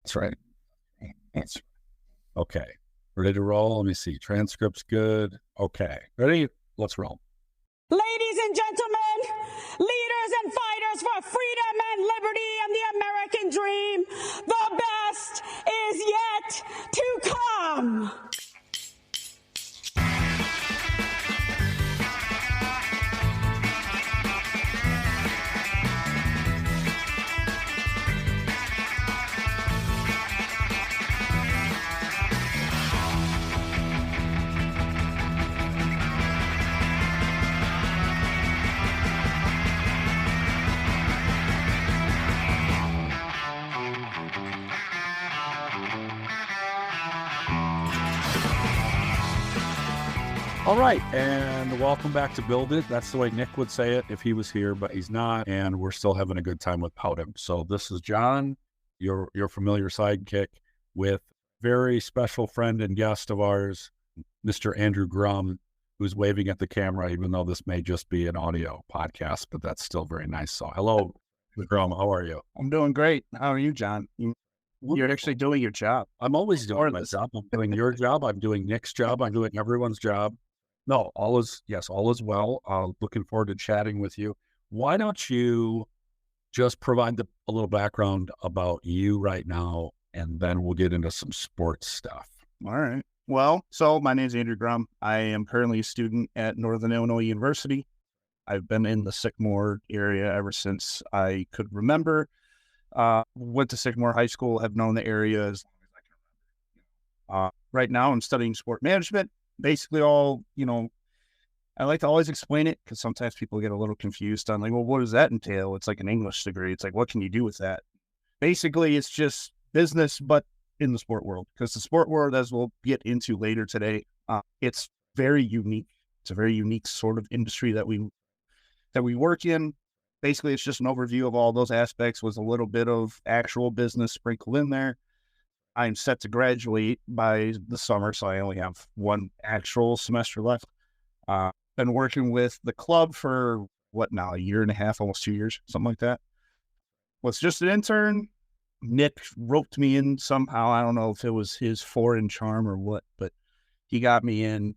That's right. That's right. Okay. Ready to roll? Let me see. Transcript's good. Okay. Ready? Let's roll. Ladies and gentlemen, leaders and fighters for freedom and liberty and the American dream, the best is yet to come. All right, and welcome back to Build It. That's the way Nick would say it if he was here, but he's not, and we're still having a good time without him. So this is John, your familiar sidekick, with very special friend and guest of ours, Mr. Andrew Grum, who's waving at the camera, even though this may just be an audio podcast, but that's still very nice. So hello, Mr. Grum, how are you? I'm doing great. How are you, John? You're actually doing your job. I'm always doing my job. I'm doing your job. I'm doing Nick's job. I'm doing everyone's job. No, all is well. Looking forward to chatting with you. Why don't you just provide a little background about you right now, and then we'll get into some sports stuff. All right. Well, so my name is Andrew Grum. I am currently a student at Northern Illinois University. I've been in the Sycamore area ever since I could remember. Went to Sycamore High School, have known the area as long as I can remember. Right now, I'm studying sport management. Basically I like to always explain it because sometimes people get a little confused on like, well, what does that entail? It's like an English degree. It's like, what can you do with that? Basically, it's just business, but in the sport world, because the sport world, as we'll get into later today, it's very unique. It's a very unique sort of industry that we work in. Basically, it's just an overview of all those aspects with a little bit of actual business sprinkled in there. I'm set to graduate by the summer, so I only have one actual semester left. Been working with the club for, a year and a half, almost 2 years, something like that. Was just an intern. Nick roped me in somehow. I don't know if it was his foreign charm or what, but he got me in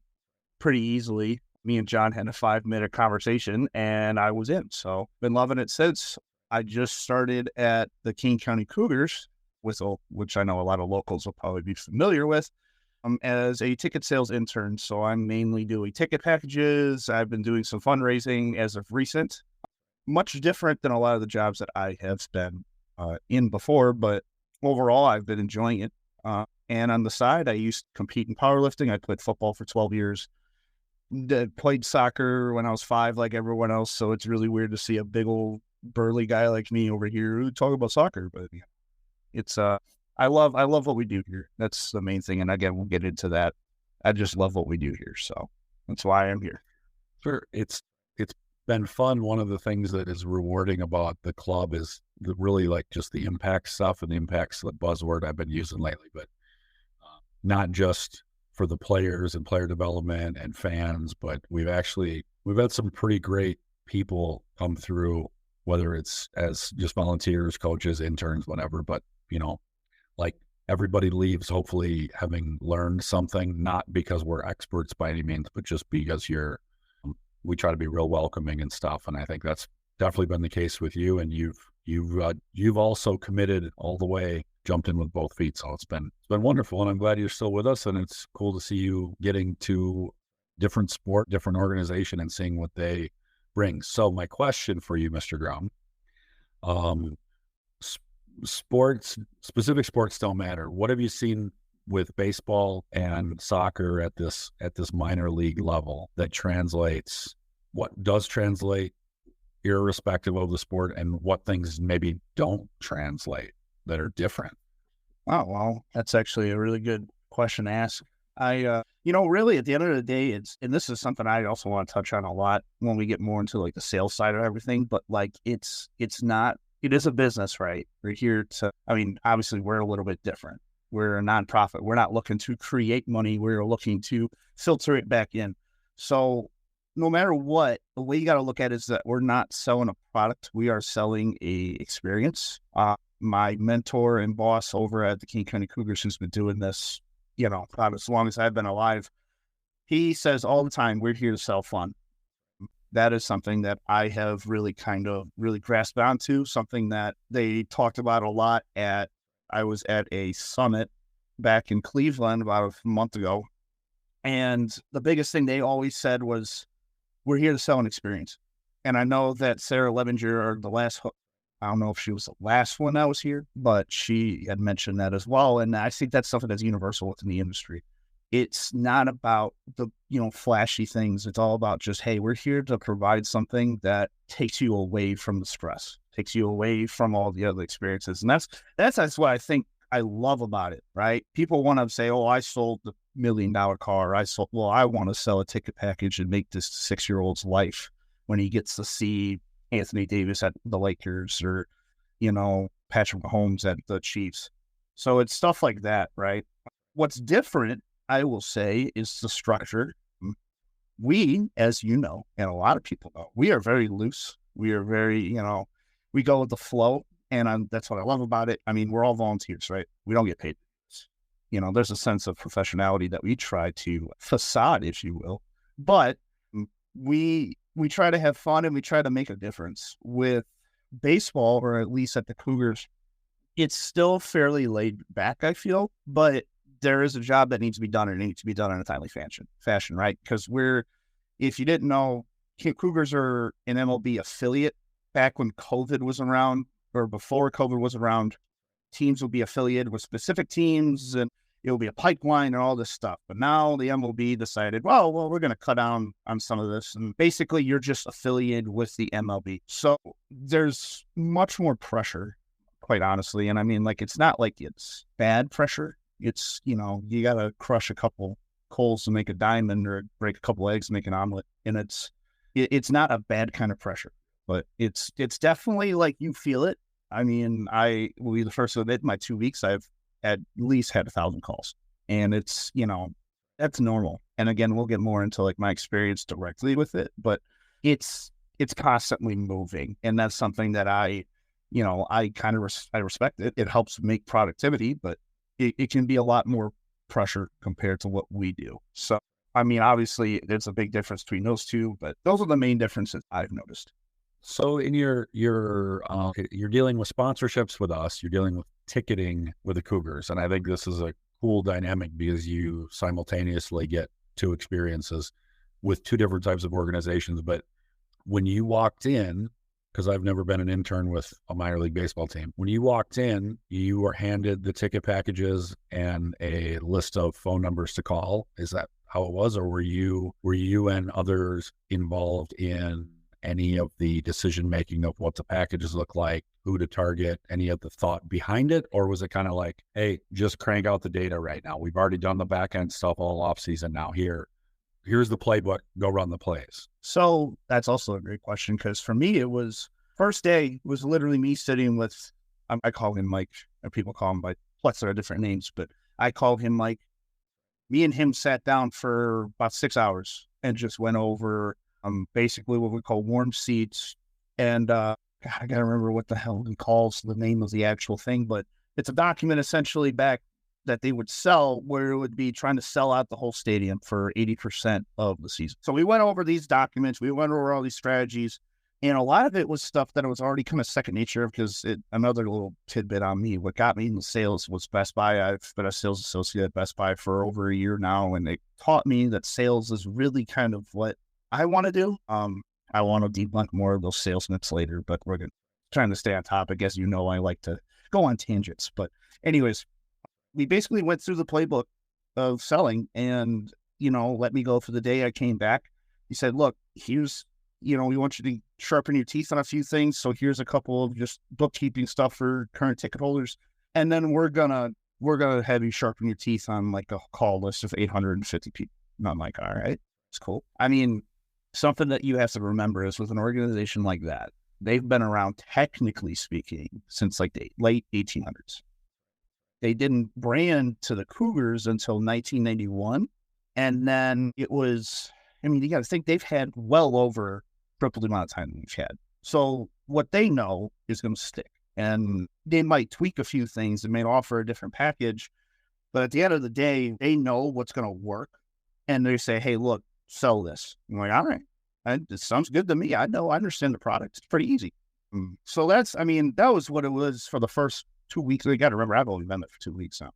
pretty easily. Me and John had a 5-minute conversation, and I was in. So been loving it since. I just started at the Kane County Cougars, which I know a lot of locals will probably be familiar with, as a ticket sales intern. So I'm mainly doing ticket packages. I've been doing some fundraising as of recent, much different than a lot of the jobs that I have been in before, but overall I've been enjoying it. And on the side, I used to compete in powerlifting. I played football for 12 years. Played soccer when I was 5, like everyone else. So it's really weird to see a big old burly guy like me over here who talk about soccer, but it's I love what we do here. That's the main thing. And again, we'll get into that. I just love what we do here. So that's why I'm here. Sure. It's been fun. One of the things that is rewarding about the club is really like just the impact stuff, and the impact's the buzzword I've been using lately, but not just for the players and player development and fans, but we've had some pretty great people come through, whether it's as just volunteers, coaches, interns, whatever, but like everybody leaves hopefully having learned something, not because we're experts by any means, but just because we try to be real welcoming and stuff. And I think that's definitely been the case with you. And you've also committed all the way, jumped in with both feet. So it's been wonderful. And I'm glad you're still with us. And it's cool to see you getting to different sport, different organization, and seeing what they bring. So my question for you, Mr. Grum, specific sports don't matter. What have you seen with baseball and soccer at this minor league level that translates, what does translate irrespective of the sport, and what things maybe don't translate that are different? Wow, well, that's actually a really good question to ask. Really at the end of the day, and this is something I also want to touch on a lot when we get more into like the sales side of everything, but like it is a business, right? We're here obviously we're a little bit different. We're a nonprofit. We're not looking to create money. We're looking to filter it back in. So no matter what, the way you got to look at it is that we're not selling a product. We are selling a experience. my mentor and boss over at the Kane County Cougars, who's been doing this, about as long as I've been alive, he says all the time, we're here to sell fun. That is something that I have really really grasped onto, something that they talked about a lot I was at a summit back in Cleveland about a month ago. And the biggest thing they always said was, we're here to sell an experience. And I know that Sarah Lebinger, I don't know if she was the last one that was here, but she had mentioned that as well. And I think that's something that's universal within the industry. It's not about the, flashy things. It's all about just, hey, we're here to provide something that takes you away from the stress, takes you away from all the other experiences. And that's what I think I love about it, right? People want to say, oh, I sold the $1 million car. I want to sell a ticket package and make this 6-year-old's life when he gets to see Anthony Davis at the Lakers or, Patrick Mahomes at the Chiefs. So it's stuff like that, right? What's different, I will say, is the structure. We, as you know, and a lot of people know, we are very loose. We are very, we go with the flow. And that's what I love about it. I mean, we're all volunteers, right? We don't get paid. There's a sense of professionality that we try to facade, if you will. But we try to have fun and we try to make a difference. With baseball, or at least at the Cougars, it's still fairly laid back, I feel. But there is a job that needs to be done, and it needs to be done in a timely fashion, right? Because if you didn't know, Cougars are an MLB affiliate. Back when COVID was around, or before COVID was around, teams will be affiliated with specific teams and it will be a pipeline and all this stuff. But now the MLB decided, well, we're going to cut down on some of this. And basically you're just affiliated with the MLB. So there's much more pressure, quite honestly. And I mean, it's not like it's bad pressure. It's, you got to crush a couple coals to make a diamond, or break a couple eggs to make an omelet. And it's not a bad kind of pressure. But it's definitely you feel it. I mean, I will be the first to admit, my 2 weeks, I've at least had 1,000 calls. And it's, that's normal. And again, we'll get more into my experience directly with it, but it's constantly moving. And that's something that I respect it. It helps make productivity, but it can be a lot more pressure compared to what we do. So, I mean, obviously there's a big difference between those two, but those are the main differences I've noticed. So in you're dealing with sponsorships with us, you're dealing with ticketing with the Cougars. And I think this is a cool dynamic because you simultaneously get two experiences with two different types of organizations. But when you walked in, because I've never been an intern with a minor league baseball team, when you walked in, you were handed the ticket packages and a list of phone numbers to call. Is that how it was? Or were you and others involved in any of the decision-making of what the packages look like, who to target, any of the thought behind it? Or was it kind of like, hey, just crank out the data right now. We've already done the back-end stuff all off-season now. Here's the playbook, go run the plays. So that's also a great question, because for me, it was first day was literally me sitting with, I call him Mike, and people call him by plus there are different names, but I call him Mike. Me and him sat down for about 6 hours and just went over basically what we call warm seats. And I gotta remember what the hell he calls the name of the actual thing, but it's a document essentially back that they would sell, where it would be trying to sell out the whole stadium for 80% of the season. So we went over these documents, we went over all these strategies, and a lot of it was stuff that was already kind of second nature, because another little tidbit on me, what got me into sales was Best Buy. I've been a sales associate at Best Buy for over a year now, and they taught me that sales is really kind of what I want to do. I want to debunk more of those sales myths later, but we're trying to stay on topic. As you know, I like to go on tangents. But anyways, we basically went through the playbook of selling, and, let me go for the day. I came back. He said, look, here's, we want you to sharpen your teeth on a few things. So here's a couple of just bookkeeping stuff for current ticket holders. And then we're going to have you sharpen your teeth on a call list of 850 people. And I'm like, all right, it's cool. I mean, something that you have to remember is with an organization like that, they've been around, technically speaking, since the late 1800s. They didn't brand to the Cougars until 1991. And then it was, you got to think they've had well over triple the amount of time that we've had. So what they know is going to stick. and they might tweak a few things and may offer a different package. But at the end of the day, they know what's going to work. And they say, hey, look, sell this. I'm like, all right, it sounds good to me. I know, I understand the product. It's pretty easy. So that was what it was for the first 2 weeks. You got to remember, I've only been there for 2 weeks now.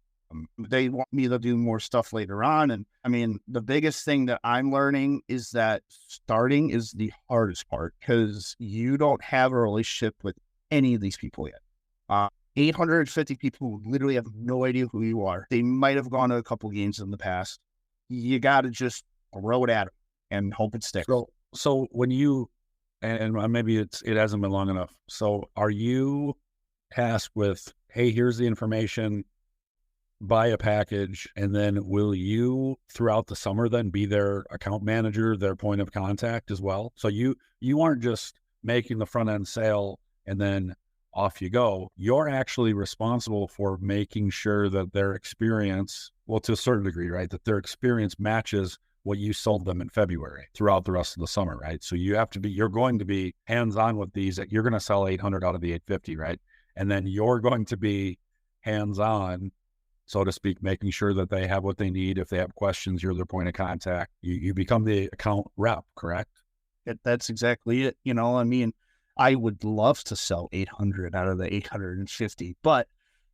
They want me to do more stuff later on. And the biggest thing that I'm learning is that starting is the hardest part, because you don't have a relationship with any of these people yet. 850 people who literally have no idea who you are. They might have gone to a couple games in the past. You got to just throw it at them and hope it sticks. So when you, and maybe it hasn't been long enough. So are you tasked with, hey, here's the information, buy a package, and then will you throughout the summer then be their account manager, their point of contact as well? So you aren't just making the front end sale and then off you go. You're actually responsible for making sure that their experience, well, to a certain degree, right, that their experience matches what you sold them in February throughout the rest of the summer, right? So you're going to be hands-on with these. You're going to sell 800 out of the 850, right? And then you're going to be hands-on, so to speak, making sure that they have what they need. If they have questions, you're their point of contact. You become the account rep, correct? That's exactly it. I would love to sell 800 out of the 850, but,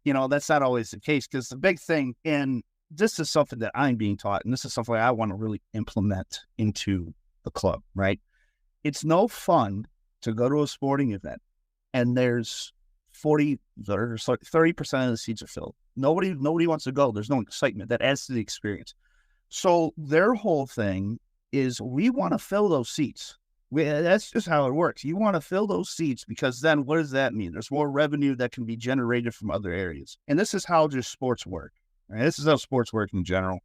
that's not always the case, because the big thing, and this is something that I'm being taught, and this is something I want to really implement into the club, right? It's no fun to go to a sporting event and there's 30% of the seats are filled. Nobody wants to go. There's no excitement. That adds to the experience. So their whole thing is, we want to fill those seats. That's just how it works. You want to fill those seats, because then what does that mean? There's more revenue that can be generated from other areas. And this is how just sports work. Right? This is how sports work in general.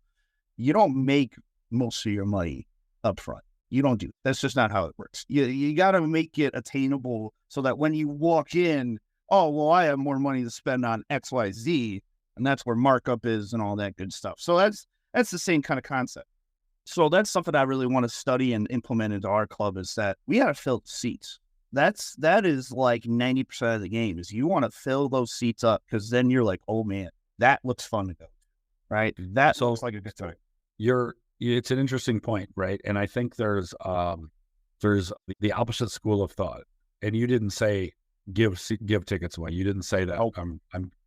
You don't make most of your money up front. You don't do. That's just not how it works. You got to make it attainable so that when you walk in, oh, well, I have more money to spend on X, Y, Z, and that's where markup is and all that good stuff. So that's the same kind of concept. So that's something I really want to study and implement into our club, is that we got to fill the seats. That is like 90% of the game, is you want to fill those seats up, because then you're like, oh man, that looks fun to go to, right? That looks like a good time. It's an interesting point, right? And I think there's the opposite school of thought. And you didn't say give tickets away. You didn't say that. Oh,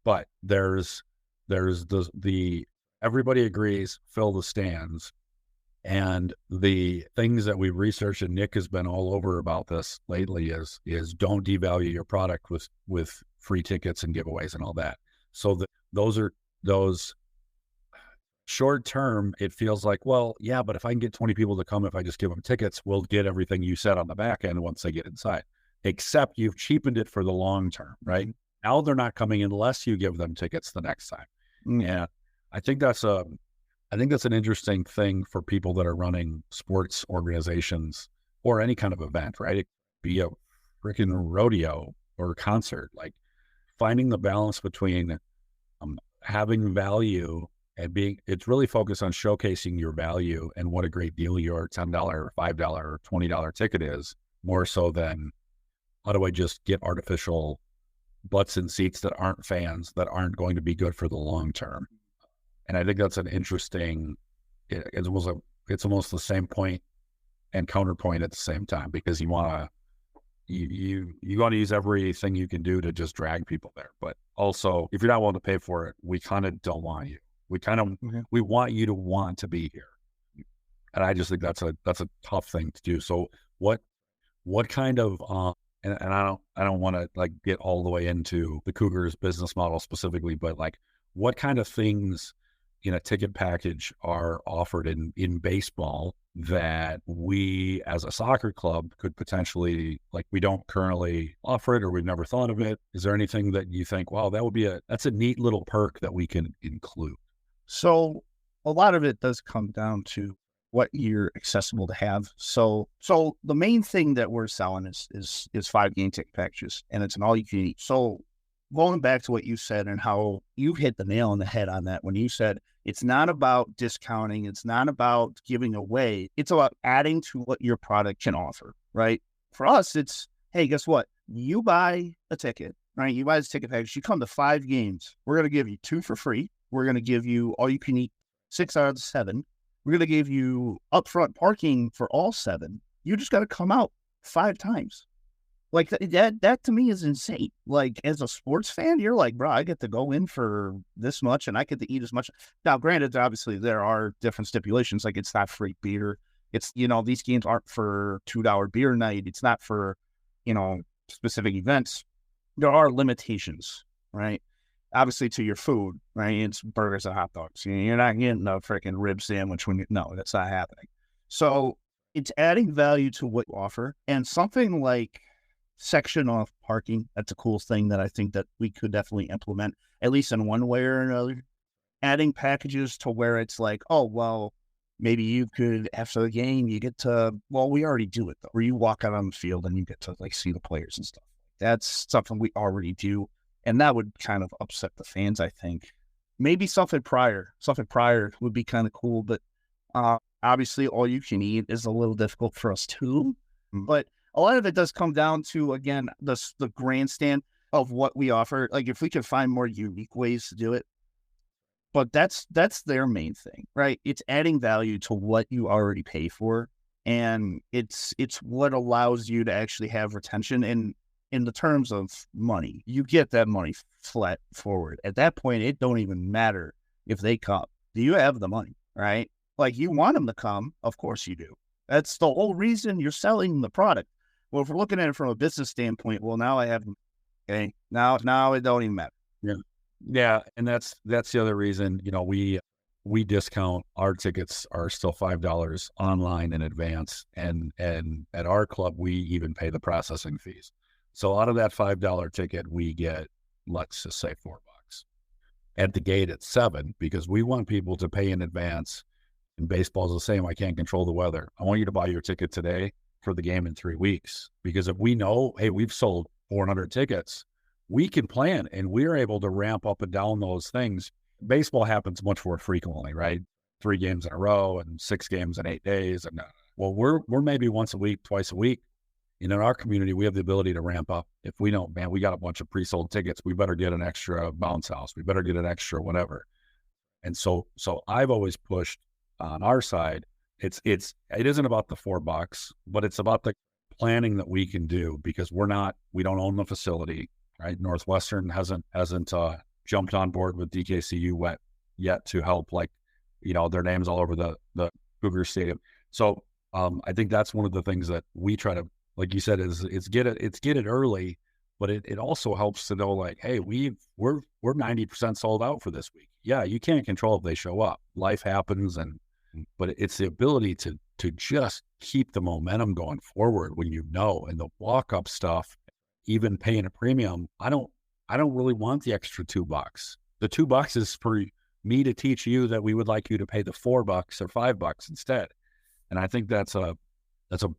but there's the everybody agrees, fill the stands. And the things that we've researched, and Nick has been all over about this lately, is don't devalue your product with free tickets and giveaways and all that. So those short term, it feels like, well, yeah, but if I can get 20 people to come, if I just give them tickets, we'll get everything you said on the back end once they get inside. Except you've cheapened it for the long term, right? Now they're not coming unless you give them tickets the next time. And I think that's an interesting thing for people that are running sports organizations or any kind of event, right? It could be a freaking rodeo or concert, like finding the balance between having value and it's really focused on showcasing your value and what a great deal your $10 or $5 or $20 ticket is, more so than how do I just get artificial butts in seats that aren't fans, that aren't going to be good for the long term. And I think that's an interesting, it's almost the same point and counterpoint at the same time, because you want to use everything you can do to just drag people there. But also, if you're not willing to pay for it, we kind of don't want you. We want you to want to be here. And I just think that's a tough thing to do. So what kind of, and I don't want to like get all the way into the Cougars business model specifically, but like what kind of things in a ticket package are offered in baseball that we as a soccer club could potentially, like, we don't currently offer it or we've never thought of it? Is there anything that you think, wow, that's a neat little perk that we can include? So a lot of it does come down to what you're accessible to have. So the main thing that we're selling is 5 game ticket packages, and it's an all you can eat. So going back to what you said and how you hit the nail on the head on that, when you said it's not about discounting, it's not about giving away, it's about adding to what your product can offer, right? For us, it's, hey, guess what? You buy a ticket, right? You buy this ticket package, you come to 5 games. We're going to give you 2 for free. We're going to give you all you can eat 6 out of the 7. We're going to give you upfront parking for all 7. You just got to come out 5 times. Like that to me is insane. Like as a sports fan, you're like, bro, I get to go in for this much and I get to eat as much. Now, granted, obviously there are different stipulations. Like it's not free beer. It's, these games aren't for $2 beer night. It's not for, specific events. There are limitations, right? Obviously to your food, right? It's burgers and hot dogs. You're not getting a freaking rib sandwich no, that's not happening. So it's adding value to what you offer, and something like section off parking. That's a cool thing that I think that we could definitely implement, at least in one way or another. Adding packages to where it's like, oh, well, maybe you could, after the game, you get to, well, we already do it though, where you walk out on the field and you get to like see the players and stuff. That's something we already do. And that would kind of upset the fans, I think. Maybe something prior would be kind of cool, but obviously all you can eat is a little difficult for us too. But a lot of it does come down to, again, the grandstand of what we offer. Like if we could find more unique ways to do it, but that's their main thing, right? It's adding value to what you already pay for, and it's what allows you to actually have retention. And in the terms of money, you get that money flat forward. At that point, it don't even matter if they come. Do you have the money, right? Like you want them to come, of course you do. That's the whole reason you're selling the product. Well, if we're looking at it from a business standpoint, well, now I have them. Okay, now it don't even matter. Yeah, and that's the other reason. We discount our tickets are still $5 online in advance, and at our club we even pay the processing fees. So out of that $5 ticket, we get, let's just say, $4. At the gate, it's $7 because we want people to pay in advance. And baseball's the same. I can't control the weather. I want you to buy your ticket today for the game in 3 weeks, because if we know, hey, we've sold 400 tickets, we can plan and we're able to ramp up and down those things. Baseball happens much more frequently, right? 3 games in a row and 6 games in 8 days. And well, we're maybe once a week, twice a week. And in our community, we have the ability to ramp up. If we know, man, we got a bunch of pre-sold tickets, we better get an extra bounce house. We better get an extra whatever. And so I've always pushed on our side. It isn't about the $4, but it's about the planning that we can do, because we don't own the facility, right? Northwestern hasn't jumped on board with DKCU yet to help, like, their names all over the Cougar Stadium. So I think that's one of the things that we try to, like you said, is get it early, but it also helps to know, like, hey, we're 90% sold out for this week. Yeah, you can't control if they show up. Life happens, but it's the ability to just keep the momentum going forward when and the walk-up stuff, even paying a premium. I don't really want the extra $2. The $2 is for me to teach you that we would like you to pay the $4 or $5 instead. And I think that's a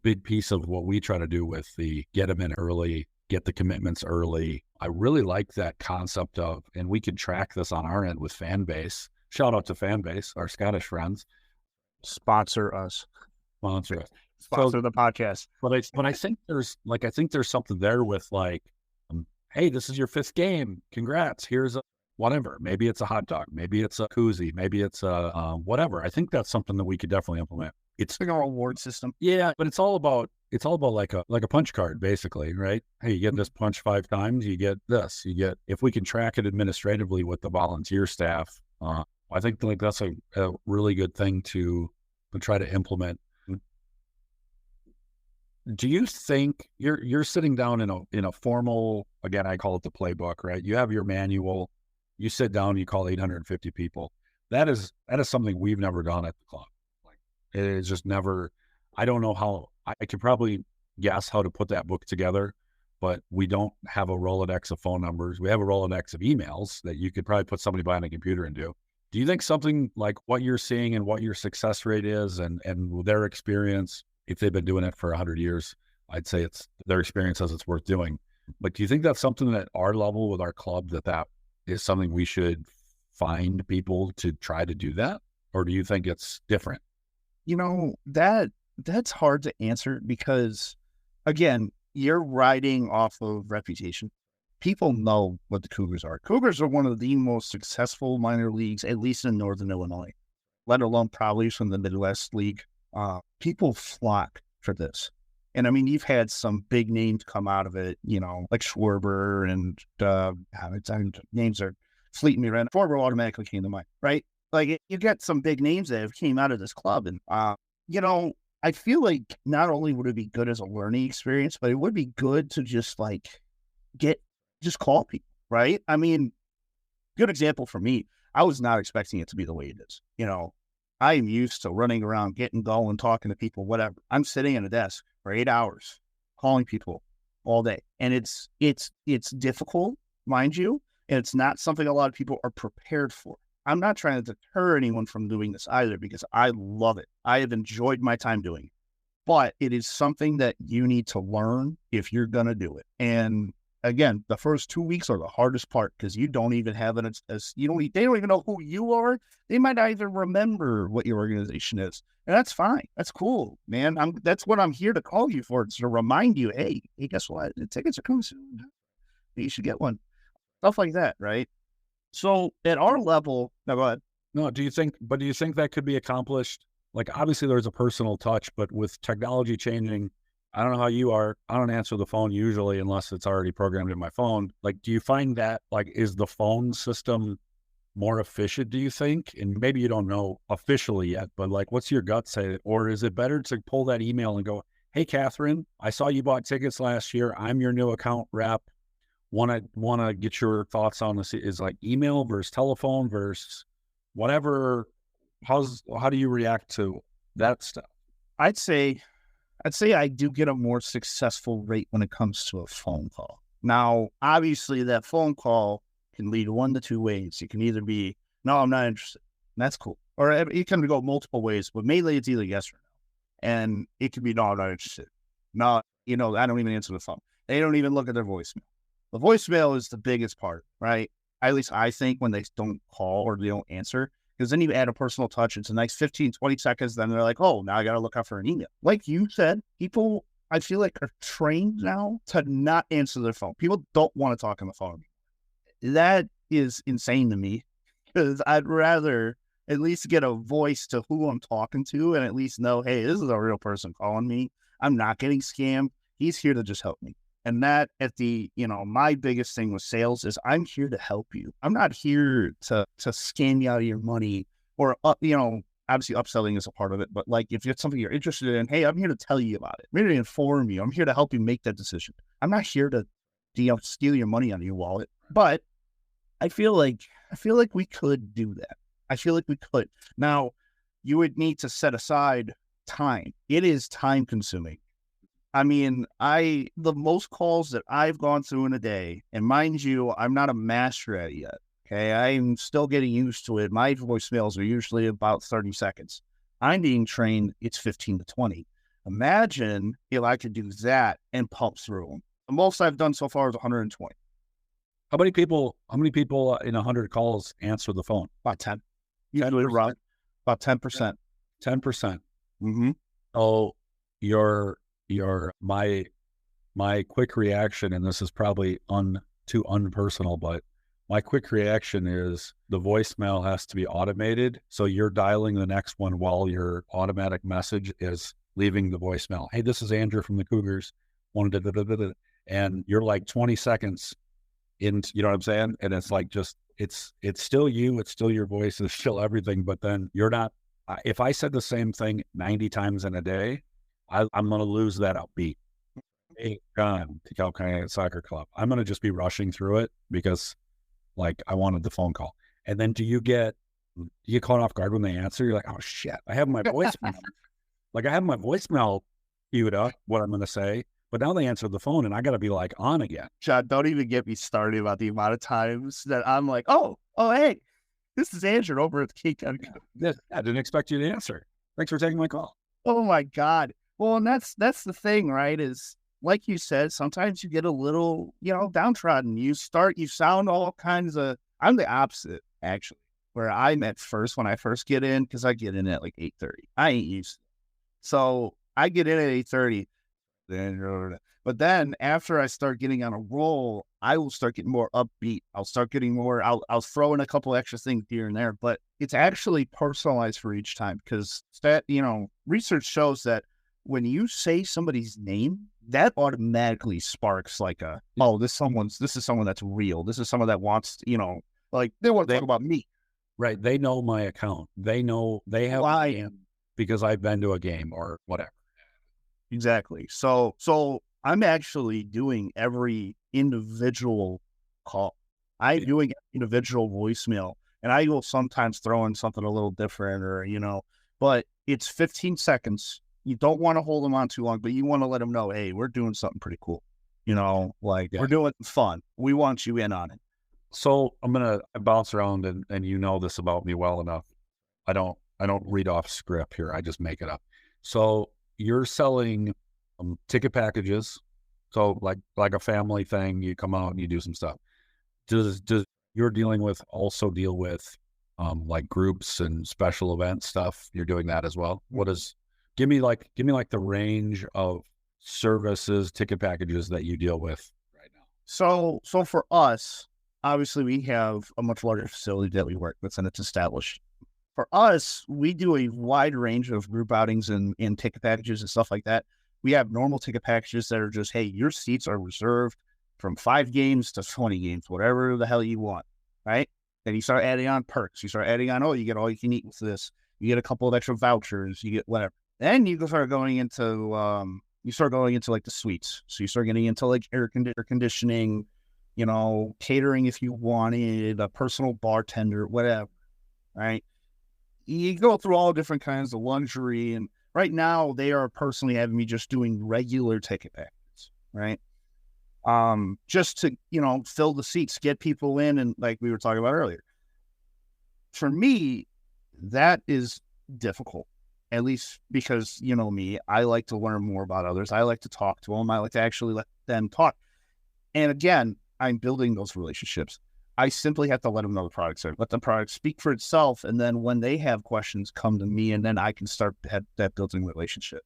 big piece of what we try to do with the get them in early, get the commitments early. I really like that concept of, and we can track this on our end with Fanbase. Shout out to Fanbase, our Scottish friends. Sponsor us. Sponsor the podcast. But I think there's something there with, like, hey, this is your 5th game. Congrats. Here's a whatever. Maybe it's a hot dog. Maybe it's a koozie. Maybe it's a whatever. I think that's something that we could definitely implement. It's like our award system. Yeah, but it's all about like a punch card, basically, right? Hey, you get this punch 5 times, you get this. If we can track it administratively with the volunteer staff, I think like that's a really good thing to try to implement. Do you think you're sitting down in a formal, again, I call it the playbook, right? You have your manual, you sit down, you call 850 people. That is something we've never done at the club. Like, it is just never. I don't know how. I could probably guess how to put that book together, but we don't have a Rolodex of phone numbers. We have a Rolodex of emails that you could probably put somebody behind a computer and do. Do you think something like what you're seeing and what your success rate is and their experience, if they've been doing it for 100 years, I'd say it's their experience says it's worth doing. But do you think that's something at our level with our club that is something we should find people to try to do that? Or do you think it's different? That's hard to answer because, again, you're riding off of reputation. people know what the Cougars are. Cougars are one of the most successful minor leagues, at least in Northern Illinois, let alone probably from the Midwest League. People flock for this. And I mean, you've had some big names come out of it, like Schwarber and names are fleeting me around. Schwarber automatically came to mind, right? Like you get some big names that have came out of this club. And, I feel like not only would it be good as a learning experience, but it would be good to just just call people, right? I mean, good example for me. I was not expecting it to be the way it is. I am used to running around, getting going, talking to people, whatever. I'm sitting at a desk for 8 hours, calling people all day. And it's difficult, mind you, and it's not something a lot of people are prepared for. I'm not trying to deter anyone from doing this either because I love it. I have enjoyed my time doing it. But it is something that you need to learn if you're going to do it. And again, the first 2 weeks are the hardest part because you don't even have they don't even know who you are. They might not even remember what your organization is. And that's fine. That's cool, man. That's what I'm here to call you for, to remind you, hey, guess what? The tickets are coming soon. You should get one. Stuff like that, right? So at our level, now go ahead. No, do you think that could be accomplished? Like, obviously there's a personal touch, but with technology changing, I don't know how you are. I don't answer the phone usually unless it's already programmed in my phone. Like, do you find that, like, is the phone system more efficient, do you think? And maybe you don't know officially yet, but like, what's your gut say? Or is it better to pull that email and go, hey, Catherine, I saw you bought tickets last year. I'm your new account rep. Want to get your thoughts on this? Is like email versus telephone versus whatever. How do you react to that stuff? I'd say I do get a more successful rate when it comes to a phone call. Now, obviously, that phone call can lead one to two ways. It can either be, no, I'm not interested. And that's cool. Or it can go multiple ways, but mainly it's either yes or no. And it can be, no, I'm not interested. No, I don't even answer the phone. They don't even look at their voicemail. The voicemail is the biggest part, right? At least I think when they don't call or they don't answer, because then you add a personal touch. It's a nice 15, 20 seconds. Then they're like, oh, now I got to look out for an email. Like you said, people, I feel like, are trained now to not answer their phone. People don't want to talk on the phone. That is insane to me because I'd rather at least get a voice to who I'm talking to and at least know, hey, this is a real person calling me. I'm not getting scammed. He's here to just help me. And that my biggest thing with sales is I'm here to help you. I'm not here to scam you out of your money or, obviously upselling is a part of it. But like, if it's something you're interested in, hey, I'm here to tell you about it. I'm here to inform you. I'm here to help you make that decision. I'm not here to, steal your money out of your wallet. But I feel like we could do that. I feel like we could. Now, you would need to set aside time. It is time consuming. I mean, the most calls that I've gone through in a day, and mind you, I'm not a master at it yet. Okay. I'm still getting used to it. My voicemails are usually about 30 seconds. I'm being trained. It's 15 to 20. Imagine if I could do that and pump through them. The most I've done so far is 120. How many people in 100 calls answer the phone? About 10. Usually around about 10%. 10%. Mm-hmm. Oh, my quick reaction, and this is probably too unpersonal, but my quick reaction is the voicemail has to be automated. So you're dialing the next one while your automatic message is leaving the voicemail. Hey, this is Andrew from the Cougars. And you're like 20 seconds in, you know what I'm saying? And it's like, it's still you, it's still your voice, it's still everything. But then you're not, if I said the same thing 90 times in a day, I'm going to lose that upbeat. Hey, John, Dekalb County United Soccer Club. I'm going to just be rushing through it because, like, I wanted the phone call. And then do you get caught off guard when they answer? You're like, oh shit, I have my voicemail. Like, I have my voicemail queued up, what I'm going to say, but now they answer the phone and I got to be like on again. John, don't even get me started about the amount of times that I'm like, oh, hey, this is Andrew over at the Kane County Cougars. I didn't expect you to answer. Thanks for taking my call. Oh my God. Well, and that's the thing, right? Is like you said, sometimes you get a little, downtrodden. You sound all kinds of, I'm the opposite, actually, where I'm at first when I first get in, because I get in at like 8:30. I ain't used to it. So I get in at 8:30. But then after I start getting on a roll, I will start getting more upbeat. I'll start getting more, I'll throw in a couple extra things here and there, but it's actually personalized for each time because research shows that when you say somebody's name, that automatically sparks like this is someone that's real. This is someone that wants, like they want to talk about me. Right. They know my account. They know they have I am because I've been to a game or whatever. Exactly. So I'm actually doing every individual call. I'm doing individual voicemail, and I will sometimes throw in something a little different or, but it's 15 seconds. You don't want to hold them on too long, but you want to let them know, hey, we're doing something pretty cool. We're doing fun. We want you in on it. So I'm going to bounce around and you know this about me well enough. I don't read off script here. I just make it up. So you're selling ticket packages. So like a family thing, you come out and you do some stuff. Does you're dealing with also deal with like groups and special event stuff? You're doing that as well. Give me like the range of services, ticket packages that you deal with right now. So for us, obviously we have a much larger facility that we work with and it's established. For us, we do a wide range of group outings and ticket packages and stuff like that. We have normal ticket packages that are just, hey, your seats are reserved from 5 games to 20 games, whatever the hell you want, right? Then you start adding on perks. You start adding on, you get all you can eat with this. You get a couple of extra vouchers. You get whatever. Then you start going into like the suites. So you start getting into like air conditioning, catering if you wanted, a personal bartender, whatever, right? You go through all different kinds of luxury, and right now they are personally having me just doing regular ticket packages, right? Just to, fill the seats, get people in, and like we were talking about earlier. For me, that is difficult, at least because, me, I like to learn more about others. I like to talk to them. I like to actually let them talk. And again, I'm building those relationships. I simply have to let them know the products are. Let the product speak for itself, and then when they have questions, come to me, and then I can start that building relationship.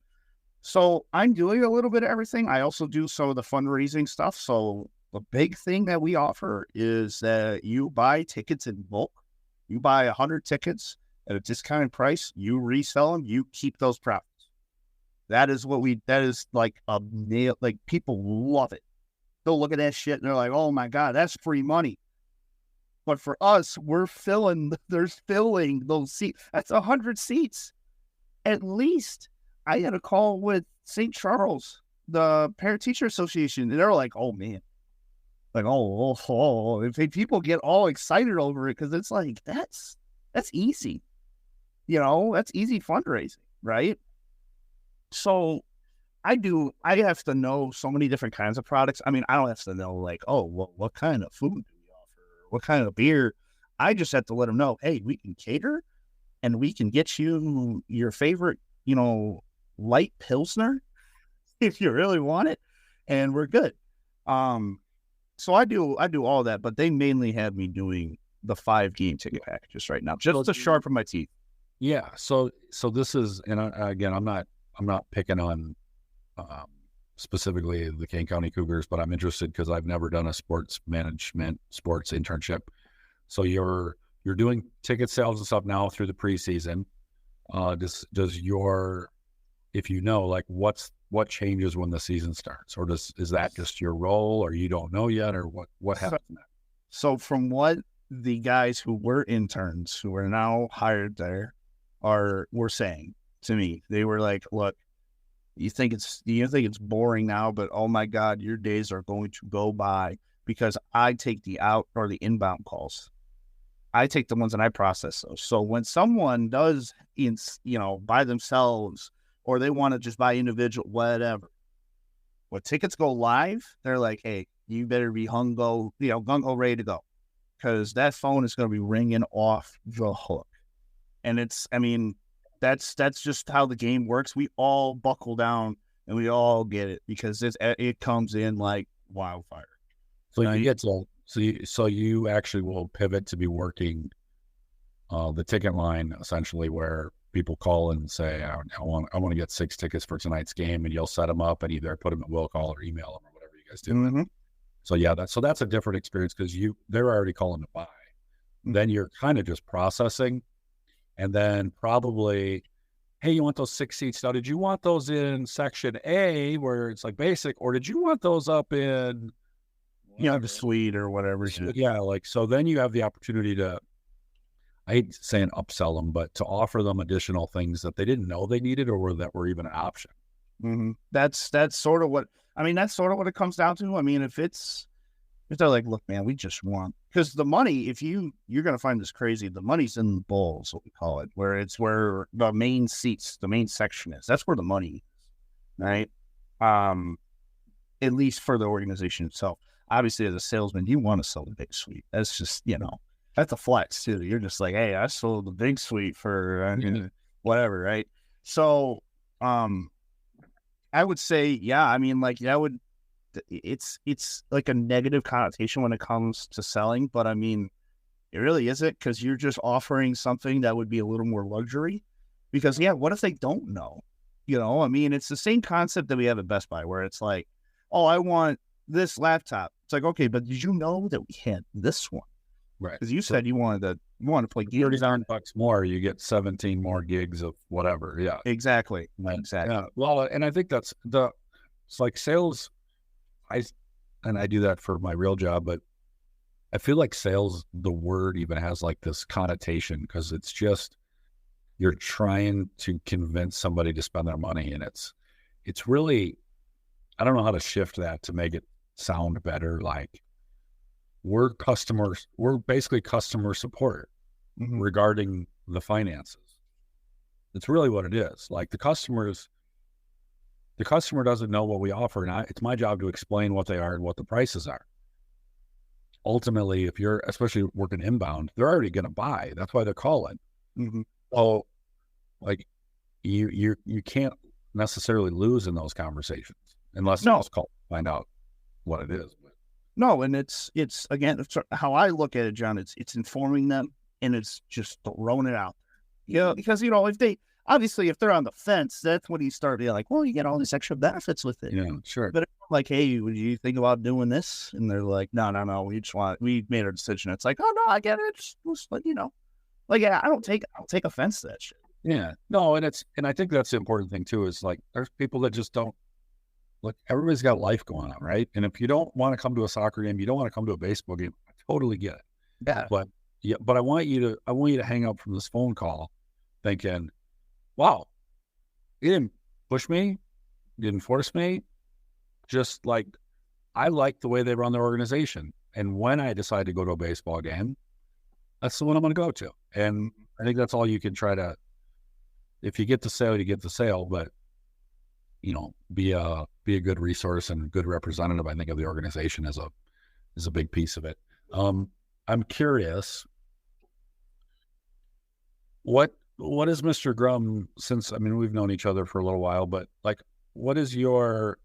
So I'm doing a little bit of everything. I also do some of the fundraising stuff. So the big thing that we offer is that you buy tickets in bulk. You buy 100 tickets at a discounted price. You resell them. You keep those profits. That is like a nail. Like people love it. They'll look at that shit and they're like, oh my God, that's free money. But for us, they're filling those seats. That's 100 seats. At least I had a call with St. Charles, the Parent Teacher Association, and they're like, oh man. Like, if people get all excited over it, because it's like, that's easy. That's easy fundraising, right? So I have to know so many different kinds of products. I mean, I don't have to know like, what kind of food do we offer? What kind of beer? I just have to let them know, hey, we can cater and we can get you your favorite, light Pilsner if you really want it. And we're good. So I do all that, but they mainly have me doing the 5-game ticket packages right now, just to sharpen my teeth. Yeah. So this is, and again, I'm not picking on specifically the Kane County Cougars, but I'm interested because I've never done a sports internship. So you're doing ticket sales and stuff now through the preseason. If like what changes when the season starts, or is that just your role, or you don't know yet, or what happens next? So from what the guys who were interns who are now hired there were saying to me, they were like, look, you think it's boring now, but oh my God, your days are going to go by because I take the out or the inbound calls. I take the ones and I process those. So when someone does, by themselves, or they want to just buy individual, whatever, when tickets go live, they're like, hey, you better be gung-ho ready to go. Because that phone is going to be ringing off the hook. And that's just how the game works. We all buckle down and we all get it because it comes in like wildfire. So you actually will pivot to be working the ticket line essentially, where people call and say, I want to get 6 tickets for tonight's game, and you'll set them up and either put them at will call or email them or whatever you guys do. Mm-hmm. So yeah, that's a different experience because they're already calling to buy. Mm-hmm. Then you're kind of just processing, and then probably, hey, you want those 6 seats? Now, did you want those in section A where it's like basic, or did you want those up in, the suite or whatever? Yeah, like, so then you have the opportunity to, I hate saying upsell them, but to offer them additional things that they didn't know they needed or that were even an option. Mm-hmm. That's sort of what it comes down to. I mean, if they're like, look, man, we just want, because the money, you're going to find this crazy, the money's in the bowls, what we call it, where it's where the main seats, the main section is. That's where the money is, right? At least for the organization itself. Obviously, as a salesman, you want to sell the big suite. That's just, that's a flex too. You're just like, hey, I sold the big suite for whatever, right? So, I would say, yeah, I mean, like, that would, it's like a negative connotation when it comes to selling, but I mean, it really isn't, because you're just offering something that would be a little more luxury. Because what if they don't know? I mean, it's the same concept that we have at Best Buy, where it's like, oh, I want this laptop. It's like, okay, but did you know that we had this one? Right. Because you said you wanted to play games. $39 more, you get 17 more gigs of whatever. Yeah, exactly. Yeah. Well, and I think it's like sales. I do that for my real job, but I feel like sales, the word even has like this connotation, because it's just, you're trying to convince somebody to spend their money. And it's really, I don't know how to shift that to make it sound better. Like, we're basically customer support regarding the finances. It's really what it is. Like, the customer doesn't know what we offer, and it's my job to explain what they are and what the prices are. Ultimately, if you're especially working inbound, they're already going to buy. That's why they're calling. Mm-hmm. So, like, you can't necessarily lose in those conversations unless you just call to find out what it is. No, and it's again, it's how I look at it, John. It's informing them, and it's just throwing it out there. Because if they're on the fence, that's when you start being like, well, you get all these extra benefits with it. Yeah, sure. But like, hey, would you think about doing this? And they're like, no, we made our decision. It's like, oh no, I get it. Just like, like, I don't take offense to that shit. Yeah, no, and I think that's the important thing too, is like, there's people that just don't. Look, everybody's got life going on, right? And if you don't want to come to a soccer game, you don't want to come to a baseball game, I totally get it. Yeah. But I want you to hang up from this phone call thinking, wow, you didn't push me, you didn't force me. Just like, I like the way they run their organization. And when I decide to go to a baseball game, that's the one I'm going to go to. And I think that's all you can try to, if you get the sale, you get the sale, but be a good resource and good representative, I think, of the organization is a big piece of it. I'm curious, what is Mr. Grum, since, I mean, we've known each other for a little while, but like, what is your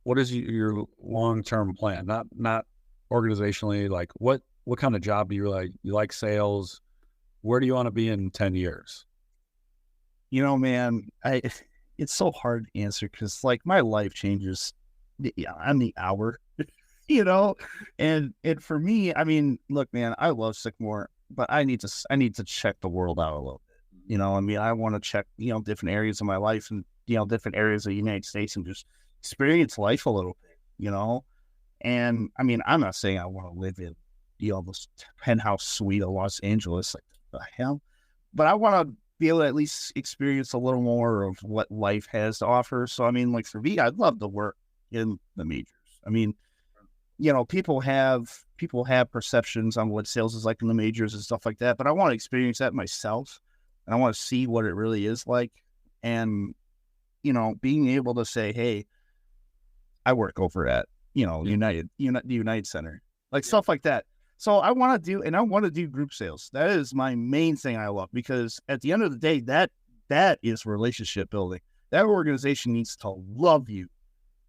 long-term plan? Not organizationally, like what kind of job do you like? You like sales? Where do you want to be in 10 years? Man, it's so hard to answer, because like, my life changes on the hour, and for me, I mean, look, man, I love Sycamore, but I need to check the world out a little bit. I mean, I want to check, different areas of my life and, different areas of the United States, and just experience life a little bit, and I mean, I'm not saying I want to live in, this penthouse suite of Los Angeles, like the hell, but I want to be able to at least experience a little more of what life has to offer. So, I mean, like, for me, I'd love to work in the majors. I mean, people have perceptions on what sales is like in the majors and stuff like that, but I want to experience that myself, and I want to see what it really is like. And, being able to say, hey, I work over at, the United Center, like stuff like that. So I want to do group sales. That is my main thing I love, because at the end of the day, that is relationship building. That organization needs to love you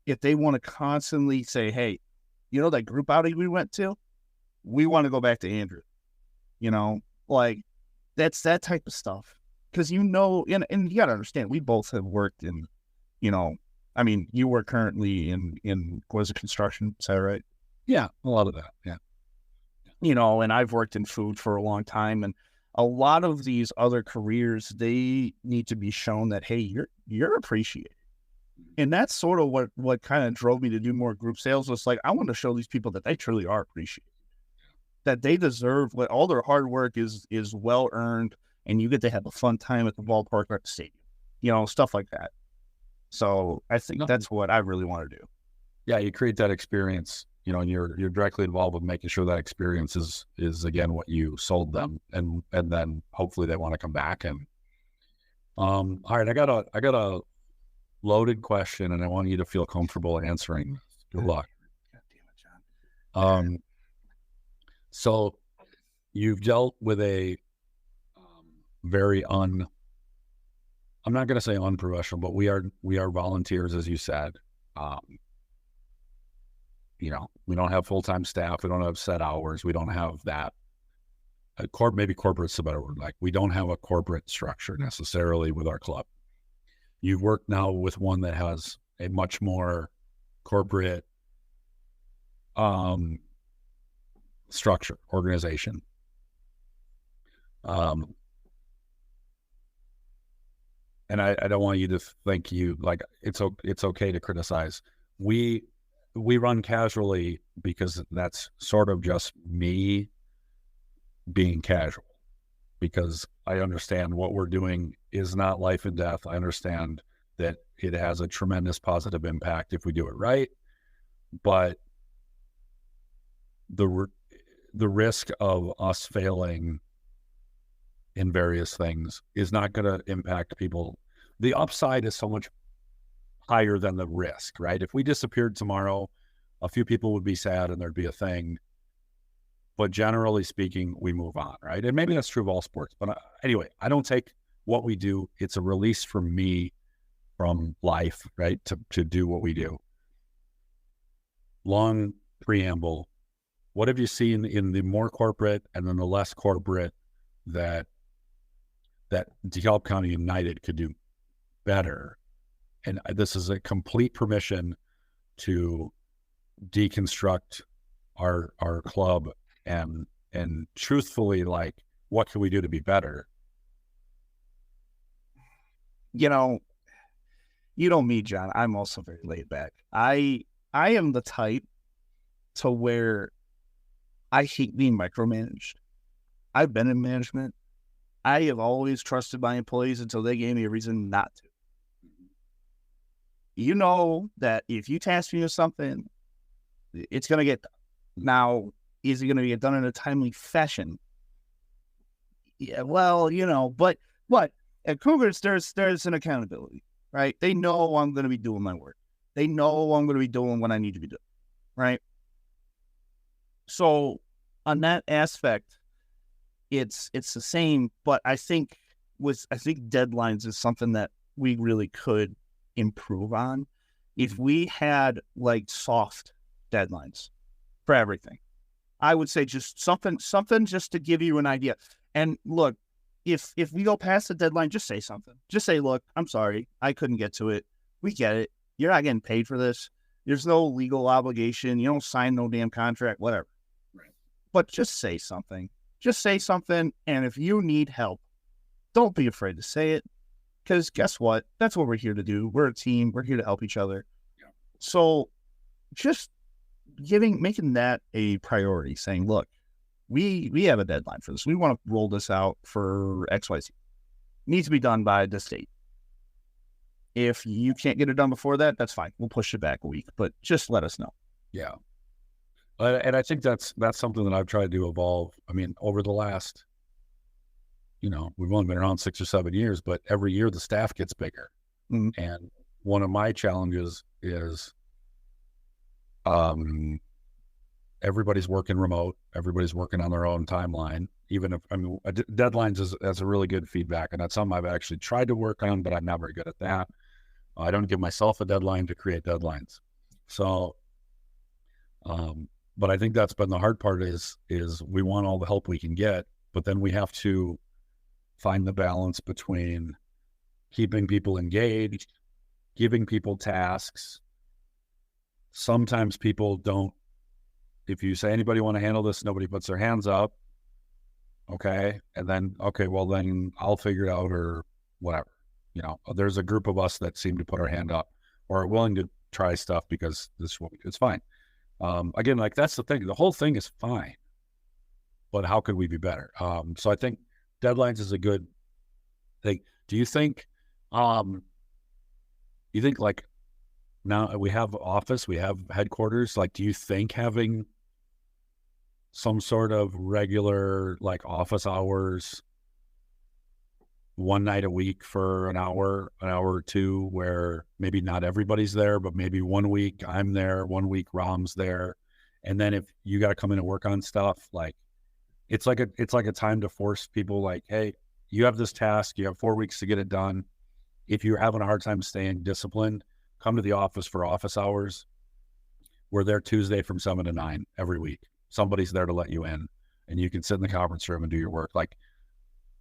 if they want to constantly say, hey, that group outing we went to, we want to go back to Andrew. Like, That's that type of stuff. Because, and you got to understand, we both have worked in, I mean, you work currently in was it construction? Is that right? Yeah, a lot of that. Yeah. And I've worked in food for a long time, and a lot of these other careers, they need to be shown that, hey, you're appreciated. And that's sort of what kind of drove me to do more group sales. Was like, I want to show these people that they truly are appreciated, that they deserve all their hard work is well earned, and you get to have a fun time at the ballpark or at the stadium, stuff like that. So I think that's what I really want to do. Yeah, you create that experience, and you're directly involved with making sure that experience is again what you sold them, and then hopefully they want to come back. And all right, I got a loaded question, and I want you to feel comfortable answering. Good luck. God damn it, John. So you've dealt with a very I'm not going to say unprofessional, but we are volunteers, as you said. We don't have full-time staff. We don't have set hours. We don't have that. Maybe corporate's a better word. Like, we don't have a corporate structure necessarily with our club. You've worked now with one that has a much more corporate structure, organization. And I don't want you to think it's okay to criticize. We run casually because that's sort of just me being casual, because I understand what we're doing is not life and death. I understand that it has a tremendous positive impact if we do it right, but the risk of us failing in various things is not going to impact people. The upside is so much higher than the risk, right? If we disappeared tomorrow, a few people would be sad and there'd be a thing. But generally speaking, we move on, right? And maybe that's true of all sports. But anyway, I don't take what we do. It's a release for me from life, right? To do what we do. Long preamble. What have you seen in the more corporate and then the less corporate that Dekalb County United could do better? And this is a complete permission to deconstruct our club and truthfully, like, what can we do to be better? You know me, John. I'm also very laid back. I am the type to where I hate being micromanaged. I've been in management. I have always trusted my employees until they gave me a reason not to. You know that if you task me with something, it's going to get done. Now, is it going to get done in a timely fashion? Yeah, well, but at Cougars, there's an accountability, right? They know I'm going to be doing my work. They know I'm going to be doing what I need to be doing, right? So on that aspect, it's the same, but I think deadlines is something that we really could improve on if we had like soft deadlines for everything. I would say just something just to give you an idea. And look, if we go past the deadline, just say something. Just say, look, I'm sorry, I couldn't get to it. We get it. You're not getting paid for this. There's no legal obligation. You don't sign no damn contract, whatever. Right. But just say something. Just say something. And if you need help, don't be afraid to say it. Because guess what? That's what we're here to do. We're a team. We're here to help each other. Yeah. So just making that a priority, saying, look, we have a deadline for this. We want to roll this out for XYZ. It needs to be done by this date. If you can't get it done before that, that's fine. We'll push it back a week, but just let us know. Yeah. And I think that's something that I've tried to evolve. I mean, over the last, we've only been around 6 or 7 years, but every year the staff gets bigger. Mm-hmm. And one of my challenges is everybody's working remote. Everybody's working on their own timeline. Even if, deadlines is a really good feedback. And that's something I've actually tried to work on, but I'm not very good at that. I don't give myself a deadline to create deadlines. So, but I think that's been the hard part is we want all the help we can get, but then we have to find the balance between keeping people engaged, giving people tasks. Sometimes people don't, if you say, anybody want to handle this, nobody puts their hands up. Okay. And then, okay, well then I'll figure it out or whatever. You know, there's a group of us that seem to put our hand up or are willing to try stuff because this is what we do. It's fine. Again, like that's the thing. The whole thing is fine, but how could we be better? So I think deadlines is a good thing. Do you think like now we have office, we have headquarters, like, do you think having some sort of regular like office hours one night a week for an hour or two, where maybe not everybody's there, but maybe 1 week I'm there, 1 week Rom's there. And then if you got to come in and work on stuff, like it's like a time to force people like, hey, you have this task, you have 4 weeks to get it done. If you're having a hard time staying disciplined, come to the office for office hours. We're there Tuesday from 7 to 9 every week. Somebody's there to let you in and you can sit in the conference room and do your work. Like,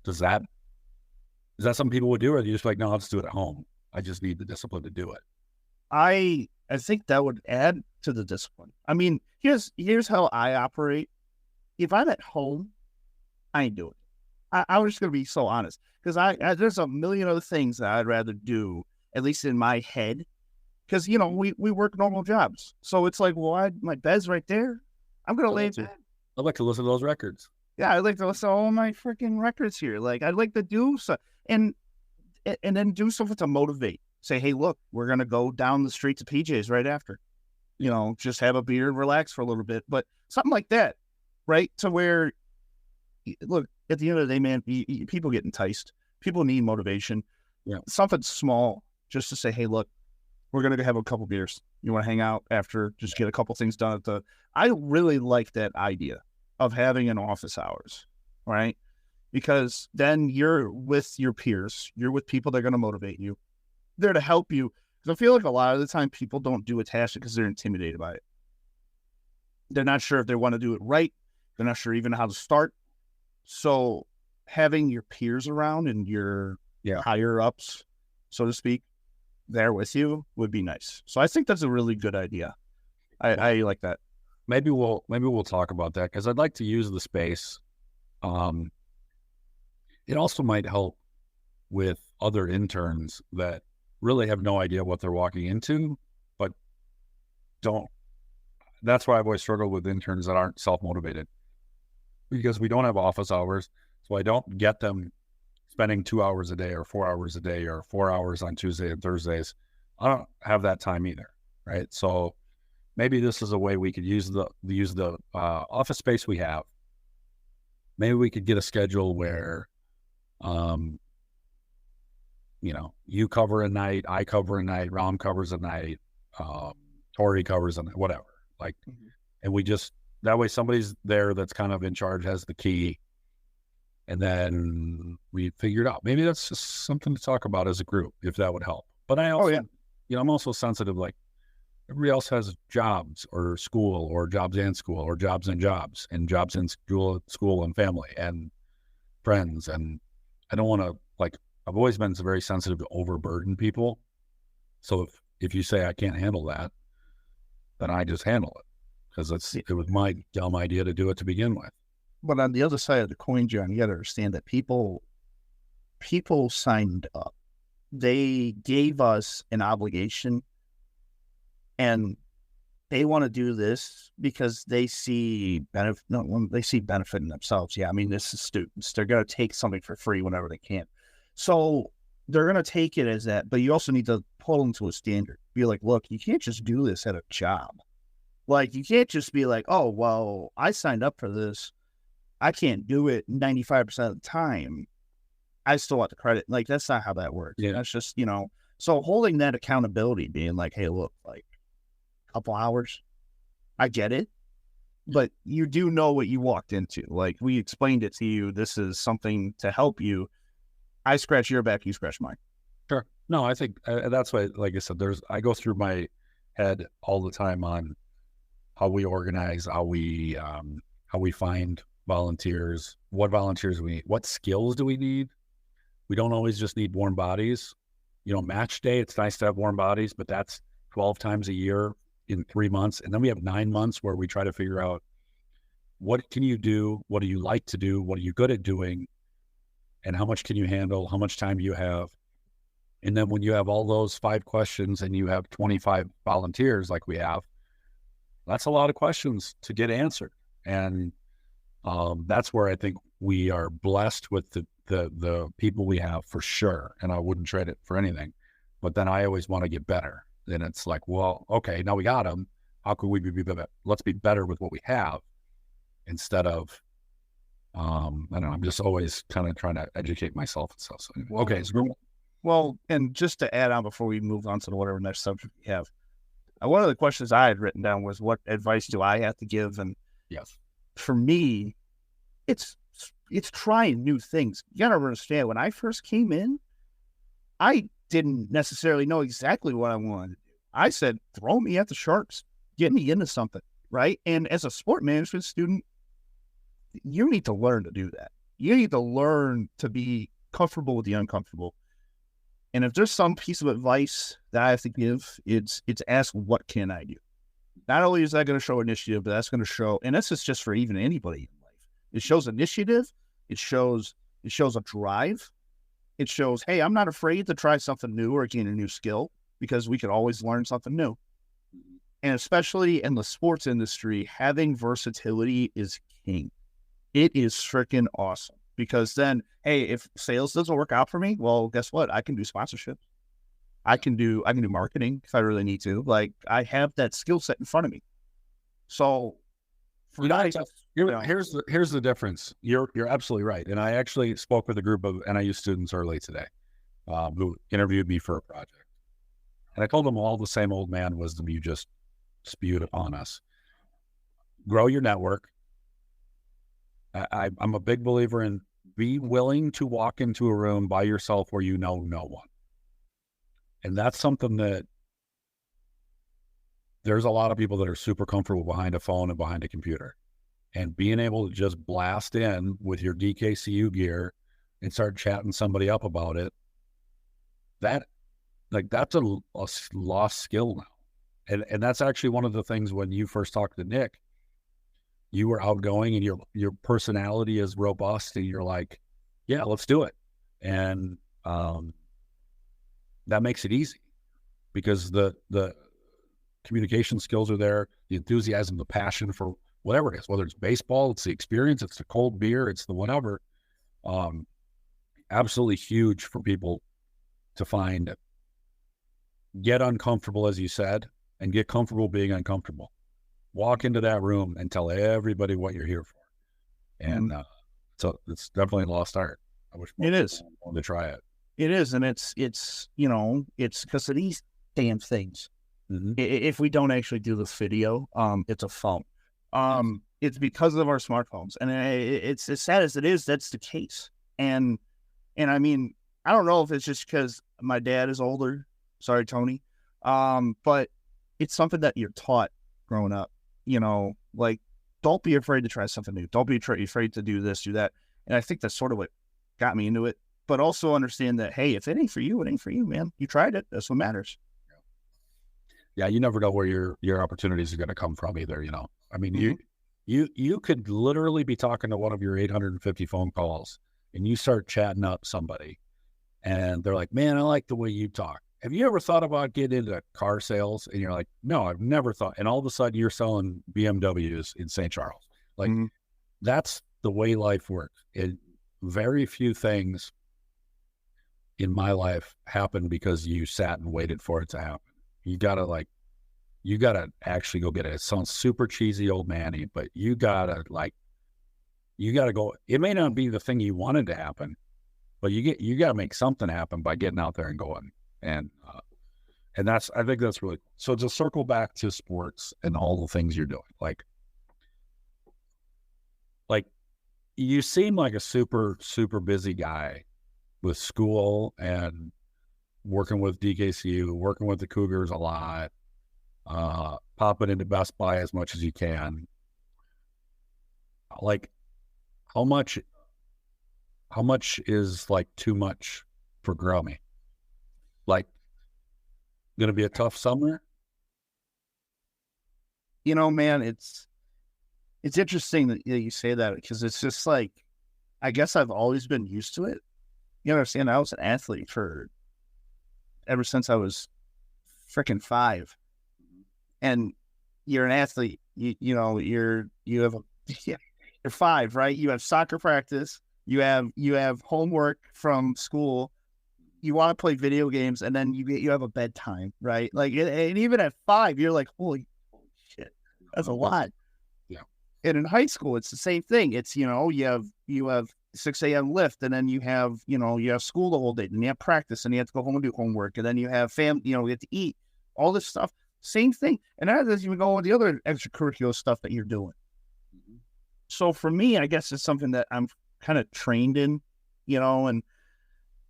is that something people would do, or do you just like, no, I'll just do it at home? I just need the discipline to do it. I think that would add to the discipline. I mean, here's how I operate. If I'm at home, I ain't doing it. I was just going to be so honest, because there's a million other things that I'd rather do, at least in my head, because, you know, we work normal jobs. So it's like, well, my bed's right there. I'm going to lay in bed. I'd like to listen to those records. Yeah, I'd like to listen to all my freaking records here. Like, I'd like to do so, and then do something to motivate. Say, hey, look, we're going to go down the street to PJ's right after. You know, just have a beer and relax for a little bit. But something like that, right? To where, look, at the end of the day, man, people get enticed. People need motivation. Yeah. Something small just to say, hey, look, we're going to have a couple beers. You want to hang out after, just get a couple things done I really like that idea of having an office hours, right? Because then you're with your peers. You're with people that are going to motivate you. There to help you. Because I feel like a lot of the time people don't do a task because they're intimidated by it. They're not sure if they want to do it right. They're not sure even how to start. So having your peers around and your higher ups, so to speak, there with you would be nice. So I think that's a really good idea. I like that. Maybe we'll talk about that, because I'd like to use the space. It also might help with other interns that really have no idea what they're walking into, but don't. That's why I've always struggled with interns that aren't self-motivated, because we don't have office hours. So I don't get them spending 2 hours a day or 4 hours a day or 4 hours on Tuesday and Thursdays. I don't have that time either. Right. So maybe this is a way we could use the office space we have. Maybe we could get a schedule where, you know, you cover a night, I cover a night, Rom covers a night, Tori covers a night, whatever. Like, and we just, that way somebody's there that's kind of in charge, has the key, and then we figure it out. Maybe that's just something to talk about as a group, if that would help. But I also, you know, I'm also sensitive, like, everybody else has jobs or school or jobs and school or jobs and jobs and jobs and school and family and friends. And I don't want to, like, I've always been very sensitive to overburden people. So if you say I can't handle that, then I just handle it, because it was my dumb idea to do it to begin with. But on the other side of the coin, John, you got to understand that people signed up. They gave us an obligation, and they want to do this because they see benefit. No, they see benefit in themselves. Yeah, I mean, this is students. They're going to take something for free whenever they can. So they're going to take it as that. But you also need to pull them to a standard. Be like, look, you can't just do this at a job. Like, you can't just be like, oh, well, I signed up for this. I can't do it 95% of the time. I still want the credit. Like, that's not how that works. Yeah. That's just, you know, so holding that accountability, being like, hey, look, like, couple hours, I get it, but you do know what you walked into. Like, we explained it to you. This is something to help you. I scratch your back, you scratch mine. Sure. No, I think that's why, like I said, I go through my head all the time on how we organize, how we find volunteers, what volunteers we need, what skills do we need? We don't always just need warm bodies. Match day, it's nice to have warm bodies, but that's 12 times a year in 3 months. And then we have 9 months where we try to figure out, what can you do? What do you like to do? What are you good at doing? And how much can you handle? How much time do you have? And then when you have all those 5 questions and you have 25 volunteers like we have, that's a lot of questions to get answered. And that's where I think we are blessed with the people we have, for sure. And I wouldn't trade it for anything. But then I always want to get better. And it's like, well, okay, now we got them. How could we be better? Let's be better with what we have, instead of, I don't know, I'm just always kind of trying to educate myself and stuff. So anyway, okay. Well, and just to add on before we move on to whatever next subject we have, one of the questions I had written down was, what advice do I have to give? And yes, for me, it's trying new things. You gotta understand, when I first came in, I didn't necessarily know exactly what I wanted to do. I said, throw me at the Sharks, get me into something, right? And as a sport management student, you need to learn to do that. You need to learn to be comfortable with the uncomfortable. And if there's some piece of advice that I have to give, it's ask, what can I do? Not only is that going to show initiative, but that's going to show, and this is just for even anybody in life. It shows initiative. It shows a drive. It shows, hey, I'm not afraid to try something new or gain a new skill, because we can always learn something new. And especially in the sports industry, having versatility is king. It is freaking awesome, because then, hey, if sales doesn't work out for me, well, guess what? I can do sponsorships. I can do marketing if I really need to. Like, I have that skill set in front of me. So here's the difference. You're absolutely right. And I actually spoke with a group of NIU students early today, who interviewed me for a project. And I told them all the same old man wisdom you just spewed upon us. Grow your network. I'm a big believer in, be willing to walk into a room by yourself where you know no one. And that's something that there's a lot of people that are super comfortable behind a phone and behind a computer. And being able to just blast in with your DKCU gear and start chatting somebody up about it, that's a lost skill now. And that's actually one of the things, when you first talked to Nick, you were outgoing and your personality is robust, and you're like, yeah, let's do it. And that makes it easy, because the communication skills are there, the enthusiasm, the passion for whatever it is, whether it's baseball, it's the experience, it's the cold beer, it's the whatever. Absolutely huge for people to find, get uncomfortable, as you said, and get comfortable being uncomfortable. Walk into that room and tell everybody what you're here for. And so it's definitely a lost art. I wish more people wanted to try it. It is. And it's because of these damn things. Mm-hmm. If we don't actually do this video, it's a phone. It's because of our smartphones. And it's as sad as it is, that's the case. And I mean, I don't know if it's just because my dad is older. Sorry, Tony. But it's something that you're taught growing up. Like, don't be afraid to try something new. Don't be afraid to do this, do that. And I think that's sort of what got me into it. But also understand that, hey, if it ain't for you, it ain't for you, man. You tried it. That's what matters. Yeah, you never know where your opportunities are going to come from either, I mean, you could literally be talking to one of your 850 phone calls, and you start chatting up somebody, and they're like, man, I like the way you talk. Have you ever thought about getting into car sales? And you're like, no, I've never thought. And all of a sudden you're selling BMWs in St. Charles. Like, that's the way life works. Very few things in my life happen because you sat and waited for it to happen. You gotta actually go get it. It sounds super cheesy, old manny, but you gotta go. It may not be the thing you wanted to happen, but you gotta make something happen by getting out there and going. And I think that's really cool. So to circle back to sports and all the things you're doing, like you seem like a super, super busy guy with school and working with DKCU, working with the Cougars a lot, popping into Best Buy as much as you can. Like, how much how much is like too much for Grummy? Like, going to be a tough summer? You know, man, it's interesting that you say that, because it's just like, I guess I've always been used to it. You understand? I was an athlete ever since I was freaking 5. And you're an athlete, you have you're 5, right? You have soccer practice, you have homework from school, you want to play video games, and then you have a bedtime, right? Like, and even at 5, you're like, holy shit, that's a lot. Yeah. And in high school, it's the same thing. It's, you have 6 a.m. lift, and then you have school the whole day, and you have practice, and you have to go home and do homework, and then you have you have to eat, all this stuff. Same thing. And that doesn't even go with the other extracurricular stuff that you're doing. Mm-hmm. So for me, I guess it's something that I'm kind of trained in, and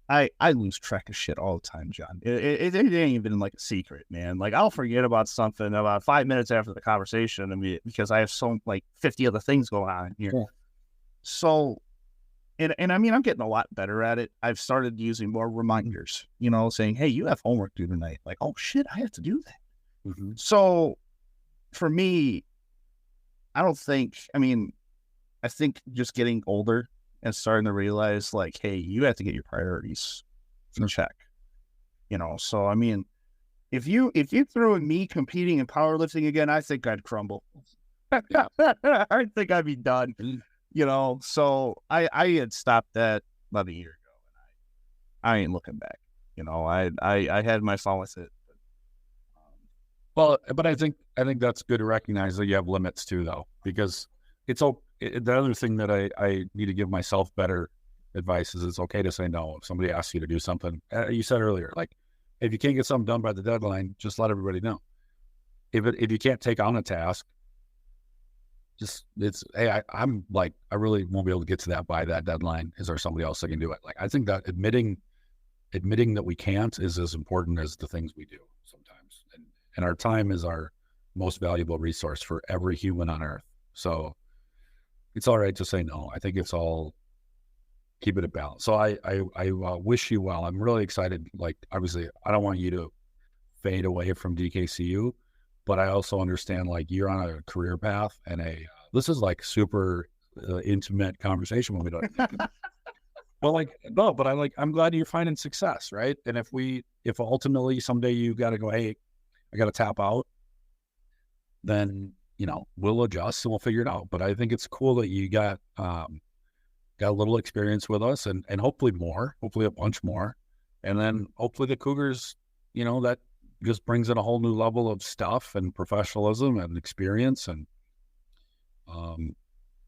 I lose track of shit all the time, John. It ain't even like a secret, man. Like, I'll forget about something about 5 minutes after the conversation. I mean, because I have 50 other things going on here. Yeah. So, and I mean, I'm getting a lot better at it. I've started using more reminders, saying, hey, you have homework due tonight. Like, oh shit, I have to do that. Mm-hmm. So for me, I think just getting older and starting to realize, like, hey, you have to get your priorities in check. So I mean, if you threw in me competing in powerlifting again, I think I'd crumble. I think I'd be done. So I had stopped that about a year ago, and I ain't looking back. I had my fun with it. Well, but I think that's good to recognize that you have limits too, though, because the other thing that I need to give myself better advice is, it's okay to say no. If somebody asks you to do something, you said earlier, like, if you can't get something done by the deadline, just let everybody know. If you can't take on a task, hey, I'm like, I really won't be able to get to that by that deadline. Is there somebody else that can do it? Like, I think that admitting that we can't is as important as the things we do sometimes. And our time is our most valuable resource for every human on earth. So it's all right to say no. I think it's all, keep it at balance. So I wish you well. I'm really excited. Like, obviously, I don't want you to fade away from DKCU, but I also understand, like, you're on a career path, and this is like super intimate conversation when we don't. Well, like, no, but I'm glad you're finding success, right? And if ultimately someday you got to go, hey, I got to tap out, then, we'll adjust and we'll figure it out. But I think it's cool that you got a little experience with us, and hopefully a bunch more. And then hopefully the Cougars, that just brings in a whole new level of stuff and professionalism and experience. And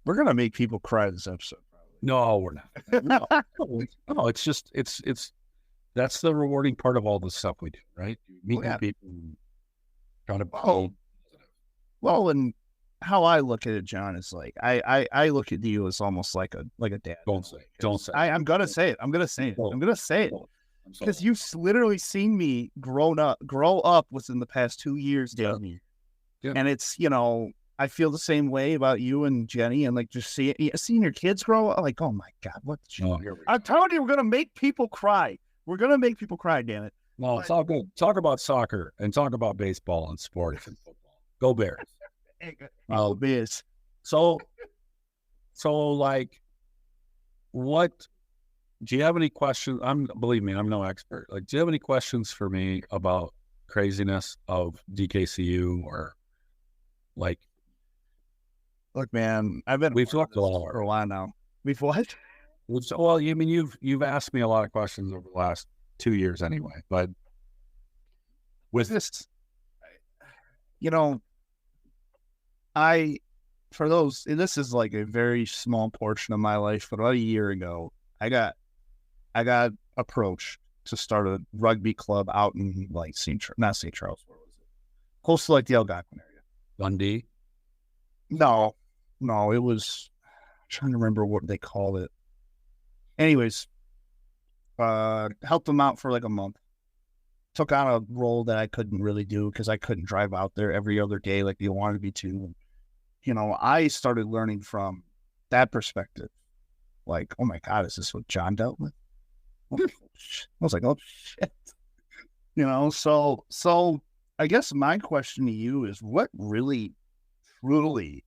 we're going to make people cry this episode. No, we're not. No, it's just, that's the rewarding part of all the stuff we do, right? Meeting people, trying to well, and how I look at it, John, is like, I look at you as almost like a dad. Don't say. I'm gonna say it. I'm gonna say it. Because you've literally seen me grow up within the past 2 years down here. Yeah. And it's, I feel the same way about you and Jenny, and like, just seeing your kids grow up, like, oh my God, what did you do? I'm telling you, we're gonna make people cry. We're gonna make people cry, damn it. No, it's all good. Talk about soccer and talk about baseball and sports and football. Go Bears. Bears. So like, what do you have any questions? Believe me, I'm no expert. Like, do you have any questions for me about craziness of DKCU, or like? Look, man, we've talked a lot for a while now. We've what? Well, I mean, you've asked me a lot of questions over the last 2 years anyway, but with this, this is like a very small portion of my life, but about a year ago, I got approached to start a rugby club out in like not St. Charles, where was it? Close to like the Algonquin area. Dundee? No, it was, I'm trying to remember what they called it. Anyways, helped them out for like a month. Took on a role that I couldn't really do because I couldn't drive out there every other day like they wanted me to. I started learning from that perspective. like, oh my God, is this what John dealt with? I was like, oh shit. So I guess my question to you is, what really, truly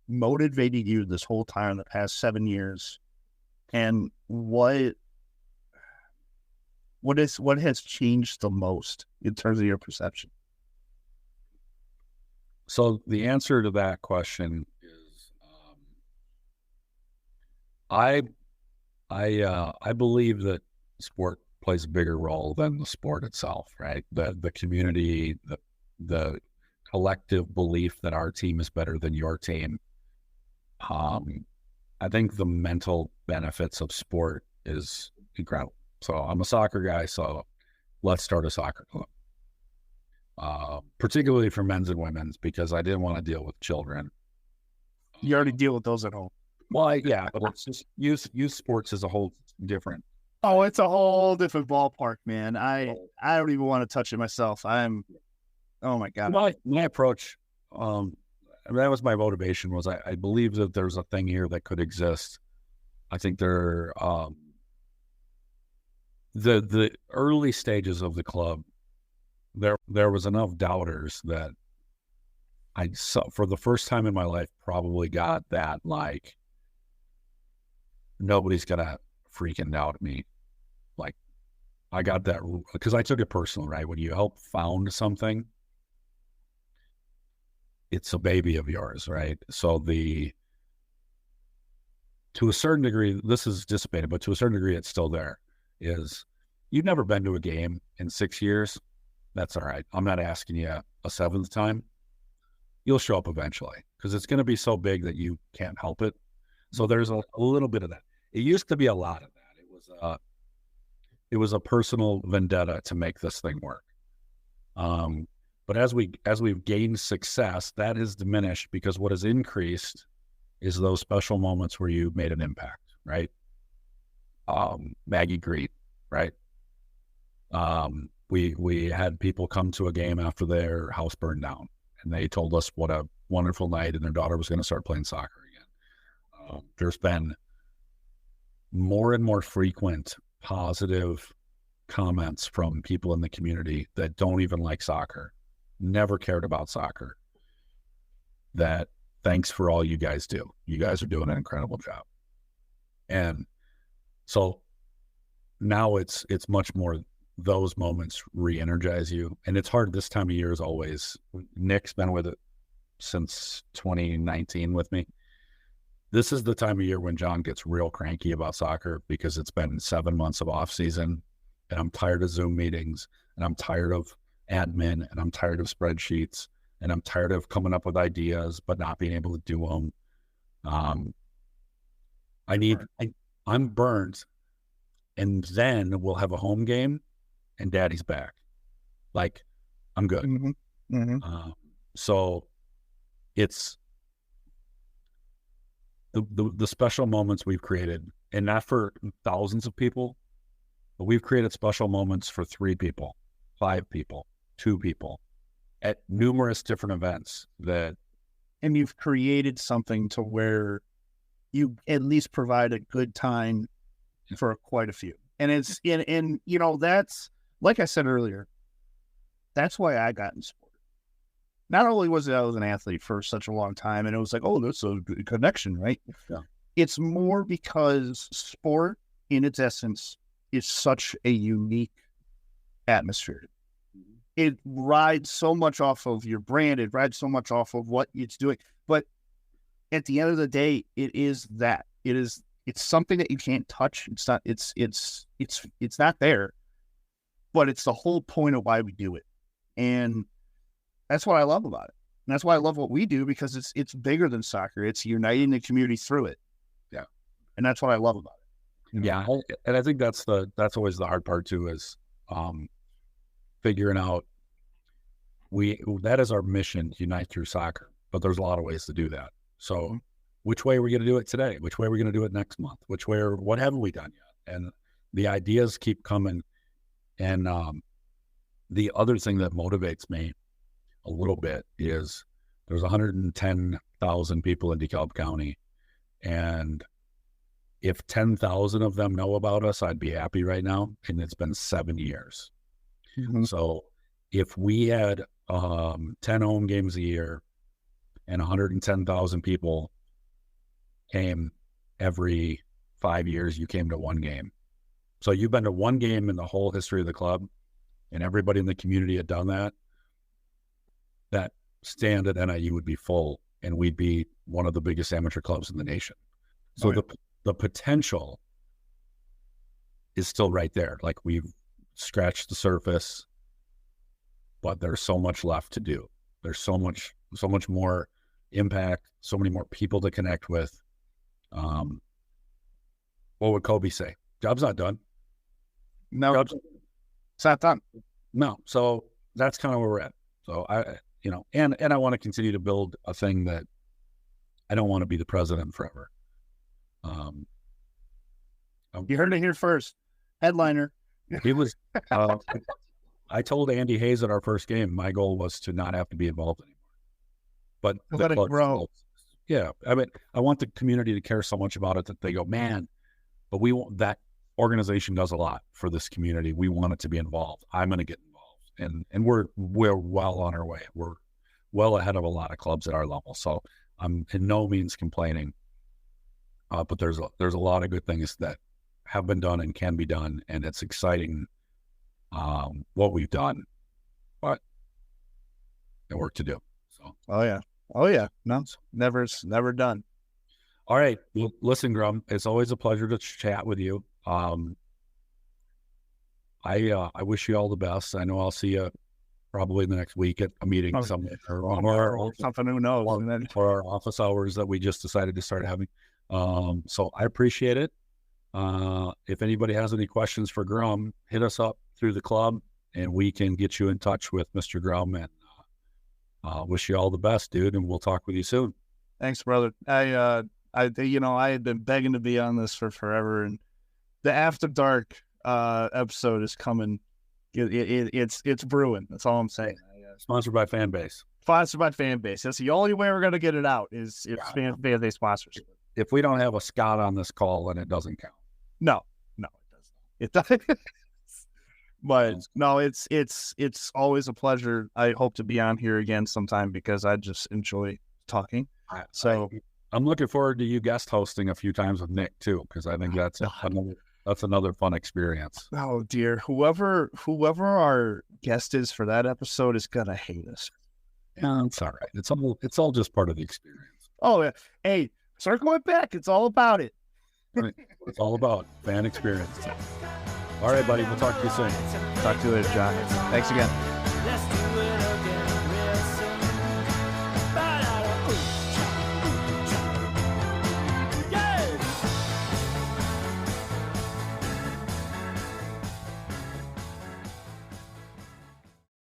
motivated you this whole time in the past 7 years? And what has changed the most in terms of your perception? So the answer to that question is, I believe that sport plays a bigger role than the sport itself, right? The community, the collective belief that our team is better than your team. I think the mental benefits of sport is incredible. So I'm a soccer guy, so let's start a soccer club. Particularly for men's and women's, because I didn't want to deal with children. You already deal with those at home. Well, yeah, but it's just youth sports is a whole different. Oh, it's a whole different ballpark, man. I don't even want to touch it myself. Oh my God. My approach, that was my motivation, was I believe that there's a thing here that could exist. I think the early stages of the club, there was enough doubters that I saw, for the first time in my life, probably got that, like, nobody's gonna freaking doubt me. Like, I got that because I took it personal, right? When you help found something, it's a baby of yours, right? So to a certain degree, this is dissipated, but to a certain degree, it's still there. Is you've never been to a game in 6 years? That's all right. I'm not asking you a seventh time. You'll show up eventually, because it's going to be so big that you can't help it. So there's a little bit of that. It used to be a lot of that. It was a personal vendetta to make this thing work. But as we've gained success, that has diminished, because what has increased is those special moments where you made an impact, right? Maggie Greet, right? We had people come to a game after their house burned down, and they told us what a wonderful night, and their daughter was going to start playing soccer again. There's been more and more frequent positive comments from people in the community that don't even like soccer, never cared about soccer, that thanks for all you guys do. You guys are doing an incredible job. And so now it's much more, those moments re-energize you. And it's hard this time of year, as always. Nick's been with it since 2019 with me. This is the time of year when John gets real cranky about soccer, because it's been 7 months of off season, and I'm tired of Zoom meetings, and I'm tired of admin, and I'm tired of spreadsheets, and I'm tired of coming up with ideas but not being able to do them. I'm burnt, and then we'll have a home game, and Daddy's back. Like, I'm good. Mm-hmm. Mm-hmm. So it's the special moments we've created, and not for thousands of people, but we've created special moments for 3 people, 5 people, 2 people at numerous different events. And you've created something to where you at least provide a good time for quite a few. And it's and you know, that's, like I said earlier, that's why I got in sport. Not only was it I was an athlete for such a long time, and it was like, oh, that's a good connection, right? Yeah. It's more because sport, in its essence, is such a unique atmosphere. It rides so much off of your brand. It rides so much off of what it's doing. But at the end of the day, it's something that you can't touch. It's not there, but it's the whole point of why we do it. And that's what I love about it. And that's why I love what we do, because it's bigger than soccer. It's uniting the community through it. Yeah. And that's what I love about it. Yeah. And I think that's always the hard part too, is figuring out, that is our mission, unite through soccer, but there's a lot of ways to do that. So which way are we going to do it today? Which way are we going to do it next month? What haven't we done yet? And the ideas keep coming. And the other thing that motivates me a little bit is there's 110,000 people in Dekalb County, and if 10,000 of them know about us, I'd be happy right now. And it's been 7 years. Mm-hmm. So if we had 10 home games a year and 110,000 people came every 5 years, you came to one game. So you've been to one game in the whole history of the club, and everybody in the community had done that. That stand at NIU would be full, and we'd be one of the biggest amateur clubs in the nation. So the potential is still right there. Like, we've scratched the surface, but there's so much left to do. There's so much more impact, so many more people to connect with. What would Kobe say? Job's not done. No, it's not done. No. So that's kind of where we're at. So and I want to continue to build a thing that I don't want to be the president forever. You heard it here first. Headliner. It was, I told Andy Hayes at our first game, my goal was to not have to be involved anymore. But let it grow. Yeah. I mean, I want the community to care so much about it that they go, man, but that organization does a lot for this community. We want it to be involved. I'm going to get involved. And we're well on our way. We're well ahead of a lot of clubs at our level. So I'm in no means complaining. But there's a lot of good things that have been done and can be done. And it's exciting what we've done, but there's work to do. So. Oh yeah. No, never done. All right. Well, listen, Grum, it's always a pleasure to chat with you. I wish you all the best. I know I'll see you probably in the next week at a meeting somewhere or something. Who knows? For our office hours that we just decided to start having. So I appreciate it. If anybody has any questions for Grum, hit us up through the club and we can get you in touch with Mr. Grum, and wish you all the best, dude. And we'll talk with you soon. Thanks, brother. I had been begging to be on this for forever, and the After Dark episode is coming. It's brewing. That's all I'm saying. Sponsored by Fanbase. Sponsored by Fanbase. That's the only way we're going to get it out is if Fanbase sponsors. If we don't have a Scott on this call, then it doesn't count. No, it doesn't. It doesn't. But no, it's always a pleasure. I hope to be on here again sometime because I just enjoy talking. I'm looking forward to you guest hosting a few times with Nick too, because I think that's another fun experience. Oh dear, whoever our guest is for that episode is gonna hate us. Yeah, it's all right. It's all just part of the experience. Oh yeah. Hey, circling back, it's all about it. It's all about fan experience. All right, buddy. We'll talk to you soon. Talk to you later, John. Thanks again. Let's do it